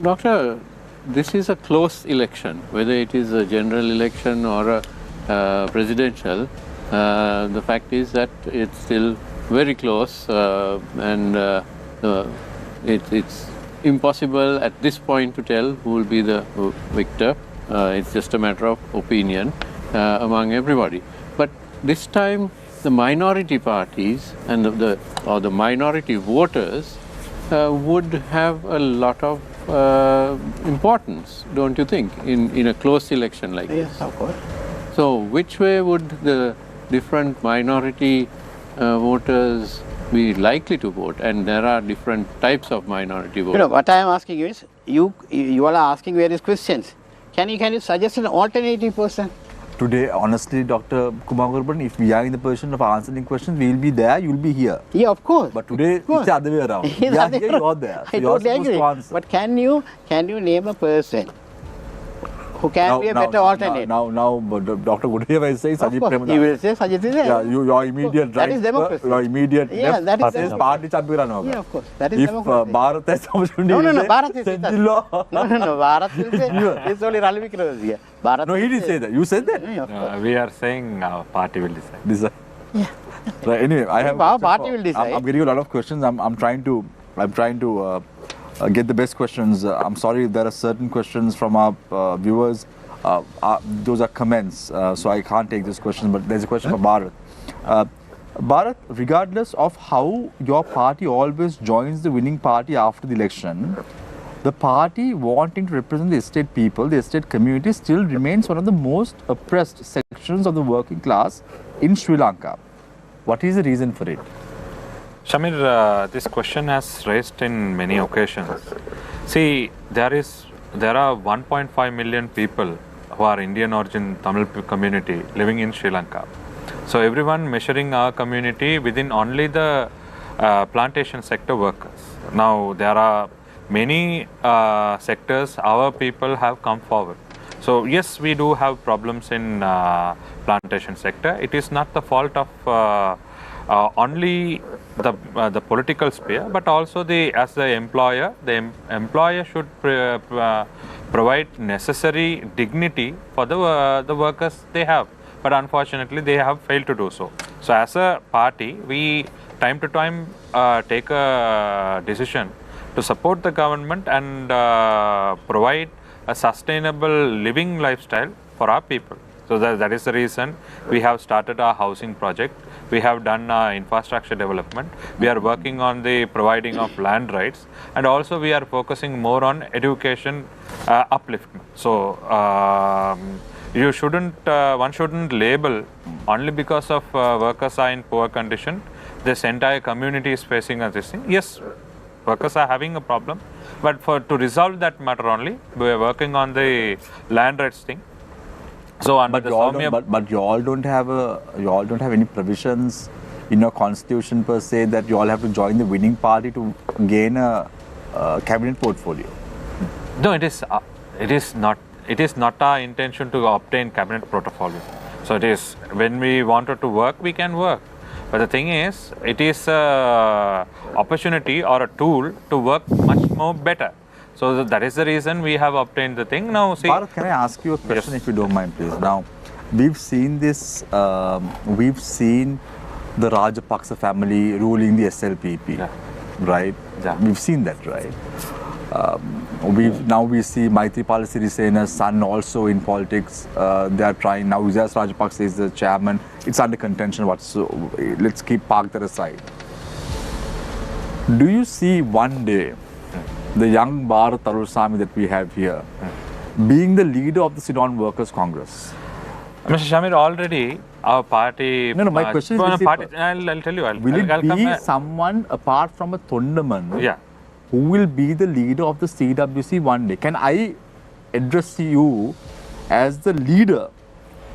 Doctor, this is a close election, whether it is a general election or a presidential. The fact is that it's still very close, and it's impossible at this point to tell who will be the victor. It's just a matter of opinion among everybody. But this time, the minority parties and the minority voters would have a lot of importance, don't you think, in a close election like this? Yes, of course. So, which way would the different minority voters be likely to vote? And there are different types of minority voters. You know, what I am asking you is, you all are asking various questions. Can you suggest an alternative person? Today, honestly, Dr. Kumar Gurupuran, if we are in the position of answering questions, we will be there, you will be here. Yeah, of course. But today, it's the other way around. We are here, you are there. So I you are totally supposed agree. to answer. But can you name a person who can be a better alternate. Now, Dr. Gudeva is saying Sajid Of course, he Premadasa. will say Sajid is there. Yeah, your immediate That right. is democracy. Your immediate Yeah, left that is says democracy. party champion hoga. Yeah, of course, that is If democracy. Bharat has opportunity, No, he will say, Bharat is Senthil. no, Bharat will say it's only Ranil Wickremesinghe. Bharat No, he will didn't say that. You said that. Yeah, of course. We are saying our party will decide. Decide. Right. Anyway, I have. Our party will decide. I'm getting a lot of questions. I'm trying to get the best questions. I'm sorry if there are certain questions from our viewers. Those are comments, so I can't take this question. But there's a question for Bharat. Bharat, regardless of how your party always joins the winning party after the election, the party wanting to represent the estate people, the estate community, still remains one of the most oppressed sections of the working class in Sri Lanka. What is the reason for it? Shamir, this question has raised in many occasions. See, there are 1.5 million people who are Indian origin Tamil community living in Sri Lanka. So everyone measuring our community within only the plantation sector workers. Now there are many sectors our people have come forward. So yes, we do have problems in plantation sector. It is not the fault of only the political sphere, but also as the employer should provide necessary dignity for the workers they have. But unfortunately, they have failed to do so. So as a party, we time to time take a decision to support the government and provide a sustainable living lifestyle for our people. So that is the reason we have started our housing project. We have done infrastructure development. We are working on the providing of land rights, and also we are focusing more on education upliftment. So one shouldn't label only because of workers are in poor condition. This entire community is facing this thing. Yes, workers are having a problem, but to resolve that matter only, we are working on the land rights thing. So But you all don't have any provisions in your constitution per se that you all have to join the winning party to gain a cabinet portfolio. No, it is not our intention to obtain cabinet portfolio. So it is when we wanted to work, we can work. But the thing is, it is an opportunity or a tool to work much more better. So that is the reason we have obtained the thing. Now, see. Bharat, can I ask you a question, if you don't mind, please? Now, we've seen this. We've seen the Rajapaksa family ruling the SLPP, right? Yeah. We've seen that, right? We see Maithripala Sirisena's son also in politics. They are trying now. Vijayas Rajapaksa is the chairman. It's under contention. Let's park that aside. Do you see one day the young Bharat Tarulsamy that we have here being the leader of the Ceylon Workers Congress? Mr. Shamir, already our party. No, my question is I'll tell you. Will it be someone apart from a Tondaman? Yeah. Who will be the leader of the CWC one day? Can I address you as the leader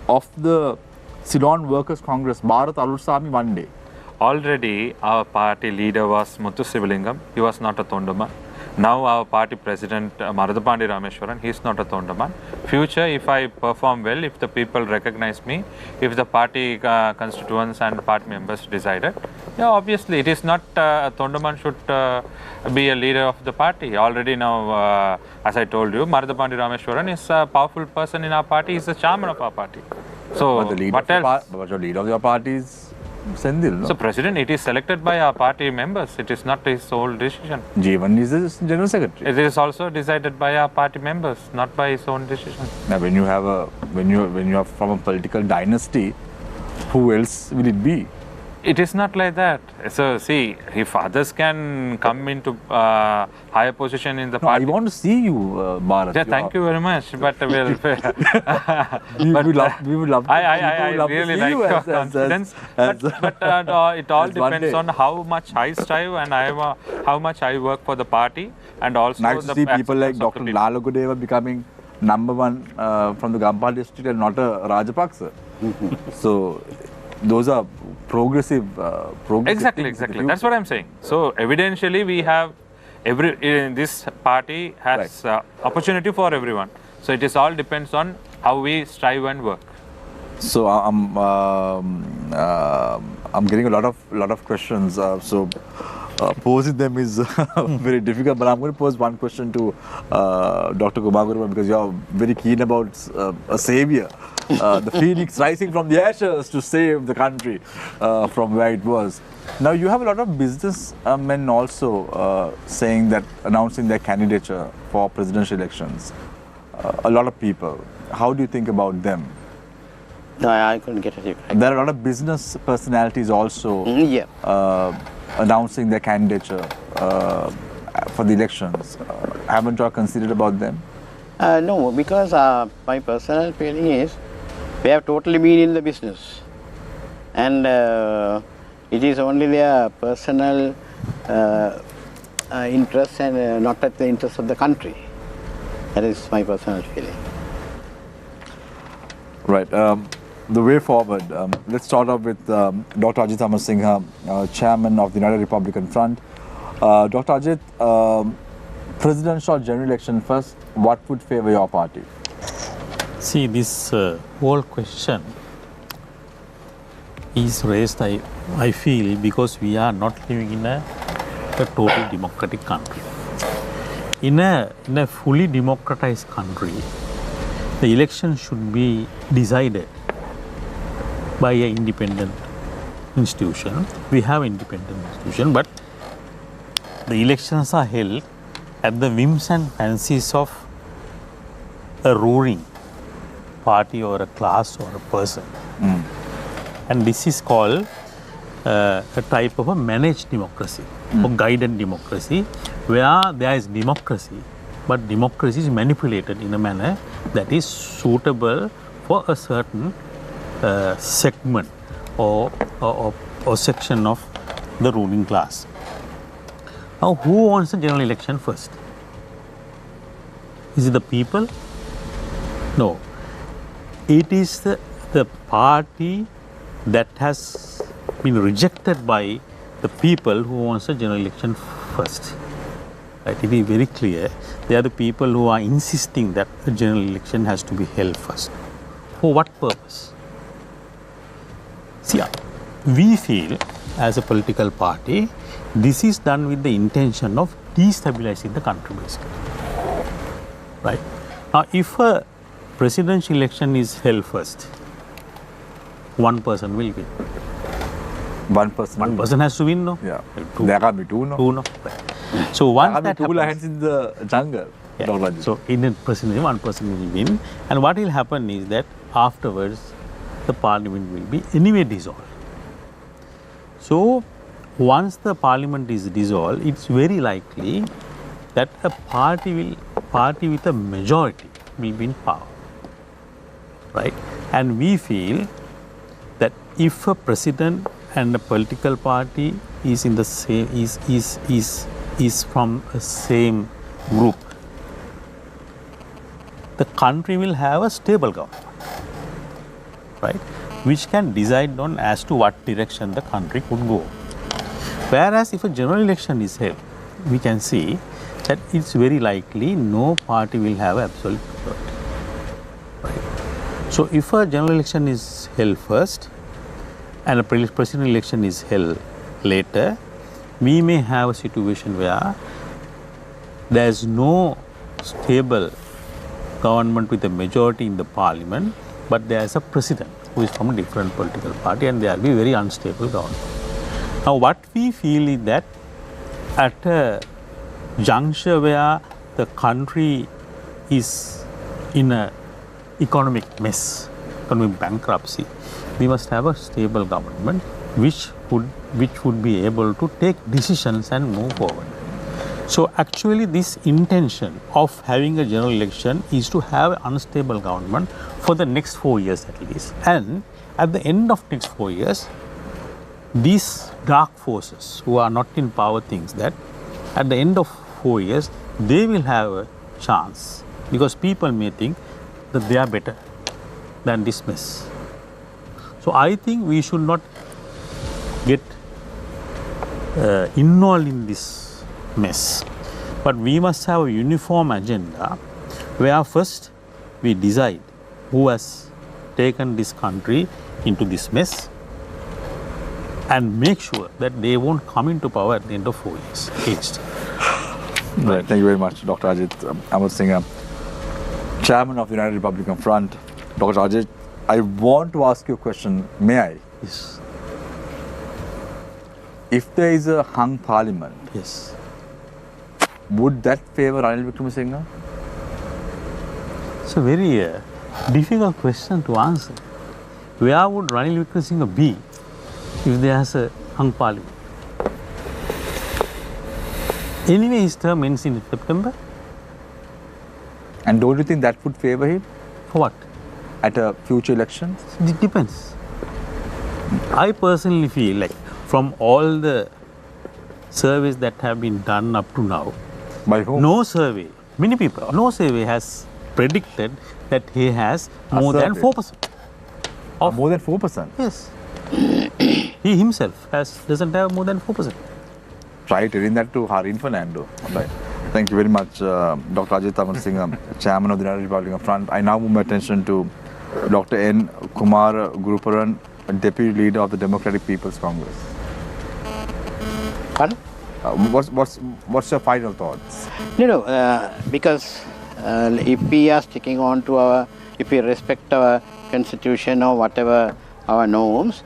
of the Ceylon Workers Congress, Bharat Tarulsamy, one day? Already our party leader was Muthu Sivalingam. He was not a Tondaman. Now our party president Maradapandi Rameshwaran, he is not a Tondaman. Future, if I perform well, if the people recognize me, if the party constituents and party members decided, obviously it is not Tondaman should be a leader of the party. Already now, as I told you, Maradapandi Rameshwaran is a powerful person in our party. He is the chairman of our party. So But the leader of your party is Senthil, no? So president, it is selected by our party members. It is not his sole decision. Jeevan is the general secretary. It is also decided by our party members, not by his own decision. Now, when you are from a political dynasty, who else will it be? It is not like that. So see, if others can come into higher position in the party. I want to see you, Bharat. Yeah, thank you very much. But we would love. I really like your confidence. But it all depends on how much I strive and how much I work for the party, and also nice to see people like Dr. Lala Gudeva becoming #1 from the Gampal district and not a Rajapaksa. So those are progressive Exactly. That's what I'm saying. So evidentially we have this party has opportunity for everyone. So it is all depends on how we strive and work. So I'm getting a lot of questions. Posing them is very difficult. But I'm going to pose one question to Dr. Kumaguru, because you're very keen about a savior, the phoenix rising from the ashes to save the country from where it was. Now you have a lot of business men also announcing their candidature for presidential elections. A lot of people. How do you think about them? No, I couldn't get it. There are a lot of business personalities also announcing their candidature for the elections. Haven't you considered about them? No, because my personal feeling is they have totally been in the business, and it is only their personal interest and not at the interest of the country. That is my personal feeling. Right. The way forward, let's start off with Dr. Ajit Amarasinghe, Chairman of the United Republican Front. Dr. Ajit, presidential or general election first, what would favor your party? See, this whole question is raised, I feel, because we are not living in a total democratic country. In a fully democratized country, the election should be decided by an independent institution. We have independent institution, but the elections are held at the whims and fancies of a ruling party or a class or a person. And this is called a type of a managed democracy or guided democracy, where there is democracy, but democracy is manipulated in a manner that is suitable for a certain segment or section of the ruling class. Now, who wants a general election first? Is it the people? No. It is the party that has been rejected by the people who wants a general election first. Right? It is very clear. They are the people who are insisting that a general election has to be held first. For what purpose? See, we feel as a political party, this is done with the intention of destabilizing the country, basically. Right? Now, if a presidential election is held first, one person will win. One person has to win, no? Yeah. Two. There can be two, no? Two, no? Right. So once that two happens, lions in the jungle. yeah. So in a president, one person will win, and what will happen is that afterwards, the parliament will be anyway dissolved. So once the parliament is dissolved, it's very likely that a party with a majority will be in power, right? And we feel that if a president and a political party is in the same is from a same group, the country will have a stable government, right, which can decide on as to what direction the country could go. Whereas if a general election is held, we can see that it's very likely no party will have absolute majority. Right? So if a general election is held first and a presidential election is held later, we may have a situation where there is no stable government with a majority in the parliament, but there is a president who is from a different political party, and there will be very unstable government. Now, what we feel is that at a juncture where the country is in an economic mess, economic bankruptcy, we must have a stable government which would be able to take decisions and move forward. So actually this intention of having a general election is to have an unstable government for the next 4 years at least. And at the end of next 4 years, these dark forces who are not in power thinks that at the end of 4 years, they will have a chance, because people may think that they are better than this mess. So I think we should not get involved in this mess, but we must have a uniform agenda where first we decide who has taken this country into this mess and make sure that they won't come into power at the end of 4 years. Aged. Right. Thank you very much, Dr. Ajit Amarasinghe, Chairman of the United Republican Front. Dr. Ajit, I want to ask you a question. May I? Yes. If there is a hung parliament, Yes. would that favor Ranil Wickremesinghe? It's a very difficult question to answer. Where would Ranil Wickremesinghe be if there is a hung parliament? Anyway, his term ends in September. And don't you think that would favor him For what? at a future election? It depends. I personally feel like from all the surveys that have been done up to now, By whom? no survey, many people, no survey has predicted that he has more than survey? 4%. More than 4%. Yes. He himself doesn't have more than 4%. Try telling that to Harin Fernando. Right. Thank you very much, Dr. Ajit Amarasinghe, Chairman of the United Republican Front. I now move my attention to Dr. N. Kumar Guruparan, Deputy Leader of the Democratic People's Congress. Pardon? What's your final thoughts? Because if we are sticking on to if we respect our constitution or whatever our norms,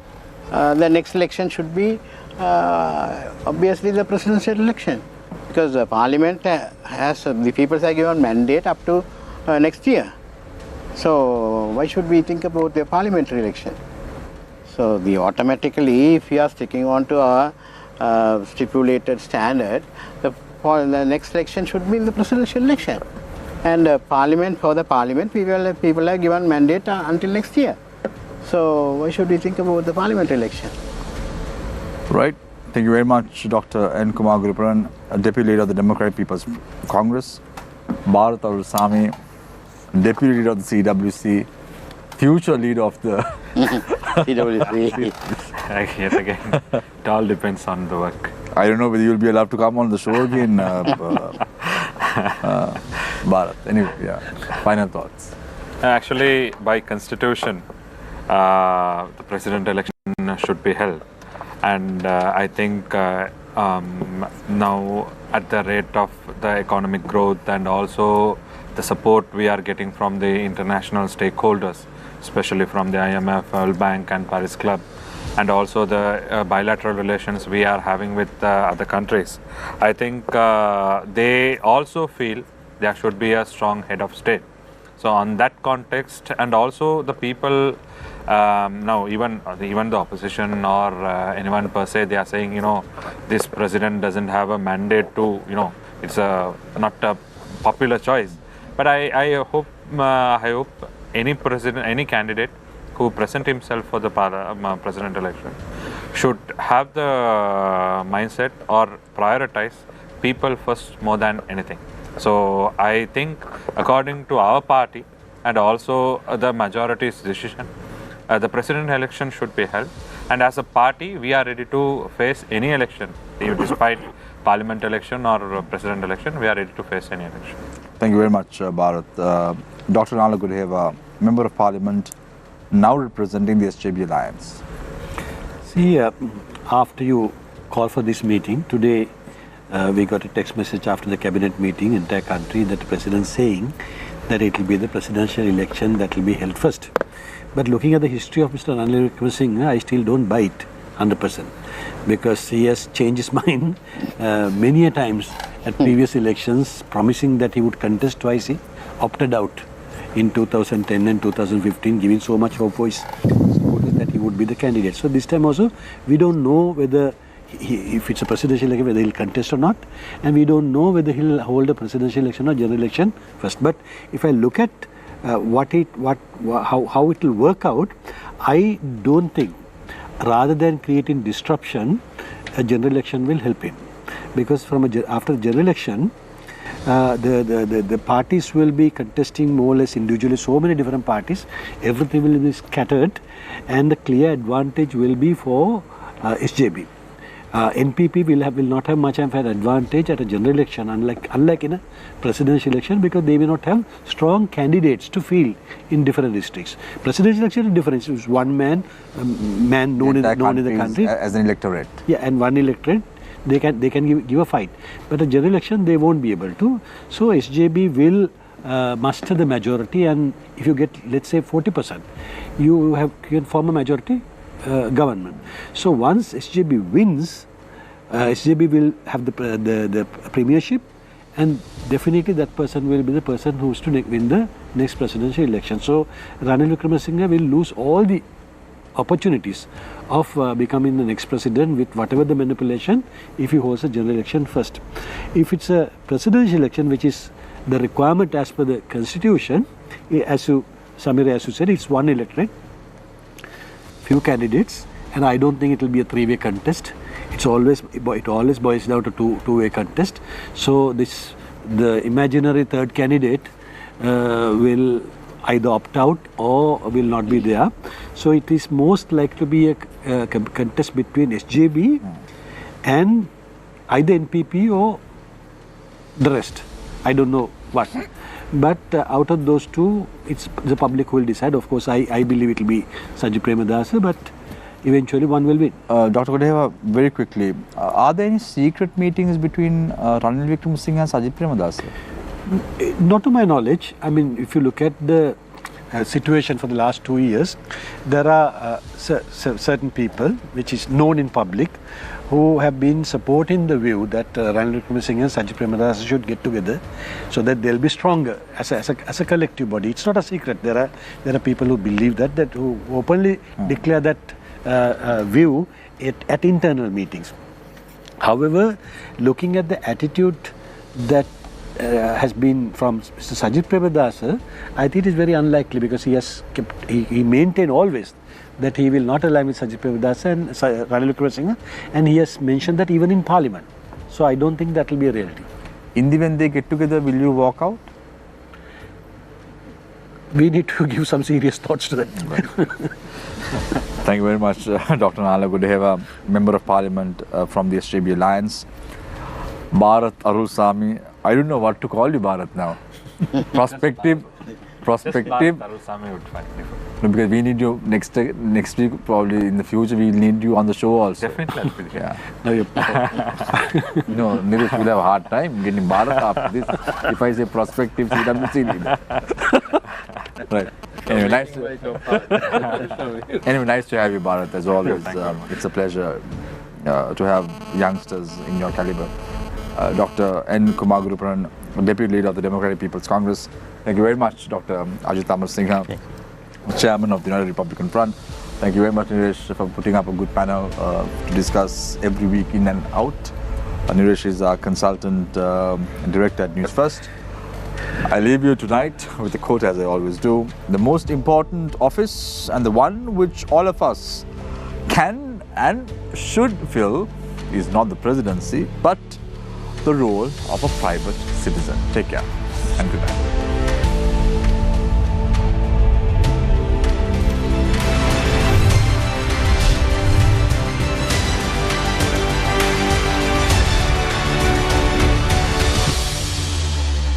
the next election should be obviously the presidential election, because the parliament has the people are given mandate up to next year. So why should we think about the parliamentary election? So automatically, if we are sticking on to our stipulated standard, the next election should be the presidential election, and for the parliament people are given mandate until next year. So why should we think about the parliamentary election? Right. Thank you very much, Dr. N. Kumar Guruparan, Deputy Leader of the Democratic People's Congress, Bharat Sami, Deputy Leader of the CWC, future leader of the CWC. Yet again, it all depends on the work. I don't know whether you'll be allowed to come on the show again, Bharat. Anyway, yeah. Final thoughts. Actually, by constitution, the president election should be held. And I think now at the rate of the economic growth and also the support we are getting from the international stakeholders, especially from the IMF, World Bank and Paris Club, and also the bilateral relations we are having with other countries, I think they also feel there should be a strong head of state. So on that context, and also the people, now even the opposition or anyone per se, they are saying, this president doesn't have a mandate to, it's not a popular choice. But I hope any president, any candidate who present himself for the president election should have the mindset or prioritize people first more than anything. So I think according to our party and also the majority's decision, the president election should be held. And as a party, we are ready to face any election, despite parliament election or president election, we are ready to face any election. Thank you very much, Bharat. Dr. Nala Gudheva, Member of Parliament, now representing the SJB Alliance. See, after you call for this meeting, today we got a text message after the cabinet meeting in the entire country that the president saying that it will be the presidential election that will be held first. But looking at the history of Mr. Ranil Wickremesinghe, I still don't buy it 100%, because he has changed his mind many a times at previous elections, promising that he would contest twice. He opted out in 2010 and 2015, giving so much hope for his supporters that he would be the candidate. So this time also, we don't know whether if it's a presidential election, whether he'll contest or not, and we don't know whether he'll hold a presidential election or general election first. But if I look at how it will work out, I don't think, rather than creating disruption, a general election will help him, because after the general election, the parties will be contesting more or less individually, so many different parties, everything will be scattered, and the clear advantage will be for SJB. NPP will not have much of an advantage at a general election, unlike in a presidential election, because they may not have strong candidates to field in different districts. Presidential election is different. It's one man known in the country as an electorate. Yeah, and one electorate. They can give a fight, but a general election they won't be able to. So SJB will muster the majority, and if you get, let's say, 40%, you can form a majority government. So once SJB wins, SJB will have the premiership, and definitely that person will be the person who is to win the next presidential election. So Ranil Wickremesinghe will lose all the opportunities of becoming the next president with whatever the manipulation if he holds a general election first. If it's a presidential election, which is the requirement as per the constitution, as you said, it's one electorate, few candidates, and I don't think it will be a three-way contest. It always boils down to two-way contest. So the imaginary third candidate will either opt out or will not be there. So it is most likely to be a contest between SJB and either NPP or the rest. I don't know what. But out of those two, it's the public who will decide. Of course, I believe it will be Sajid Premadasa, but eventually one will win. Dr. Godehava, very quickly, are there any secret meetings between Ranil Wickremesinghe and Sajid Premadasa? Not to my knowledge. I mean, if you look at the situation for the last 2 years, there are certain people, which is known in public, who have been supporting the view that Ranil Wickremesinghe and Sajid Premadasa should get together so that they'll be stronger as a collective body. It's not a secret. There are people who believe that who openly declare that view at internal meetings. However, looking at the attitude that has been from Mr. Sajid Premadasa, I think it is very unlikely, because he maintained always that he will not align with Sajid Premadasa and Ranil Wickremesinghe, and he has mentioned that even in Parliament. So I don't think that will be a reality. In the when they get together, will you walk out? We need to give some serious thoughts to that. Thank you very much, Dr. Nala Godehava, Member of Parliament from the SJB Alliance. Bharat Arulsamy, I don't know what to call you, Bharat, now. Prospective. Arulsamy would find No, because we need you next week, probably in the future, we'll need you on the show also. Definitely, I'll be there. Yeah. No, No, Nilesh will have a hard time getting Bharat after this. If I say prospective CWC leader. Right. Anyway, nice to have you, Bharat, as always. It's a pleasure to have youngsters in your caliber. Dr. N. Kumar Gurupuran, Deputy Leader of the Democratic People's Congress. Thank you very much, Dr. Ajit Amarasinghe, Chairman of the United Republican Front. Thank you very much, Nilesh, for putting up a good panel to discuss every week in and out. Nilesh is our consultant director at Newsfirst. I leave you tonight with a quote, as I always do. The most important office, and the one which all of us can and should fill, is not the presidency, but the role of a private citizen. Take care and good night.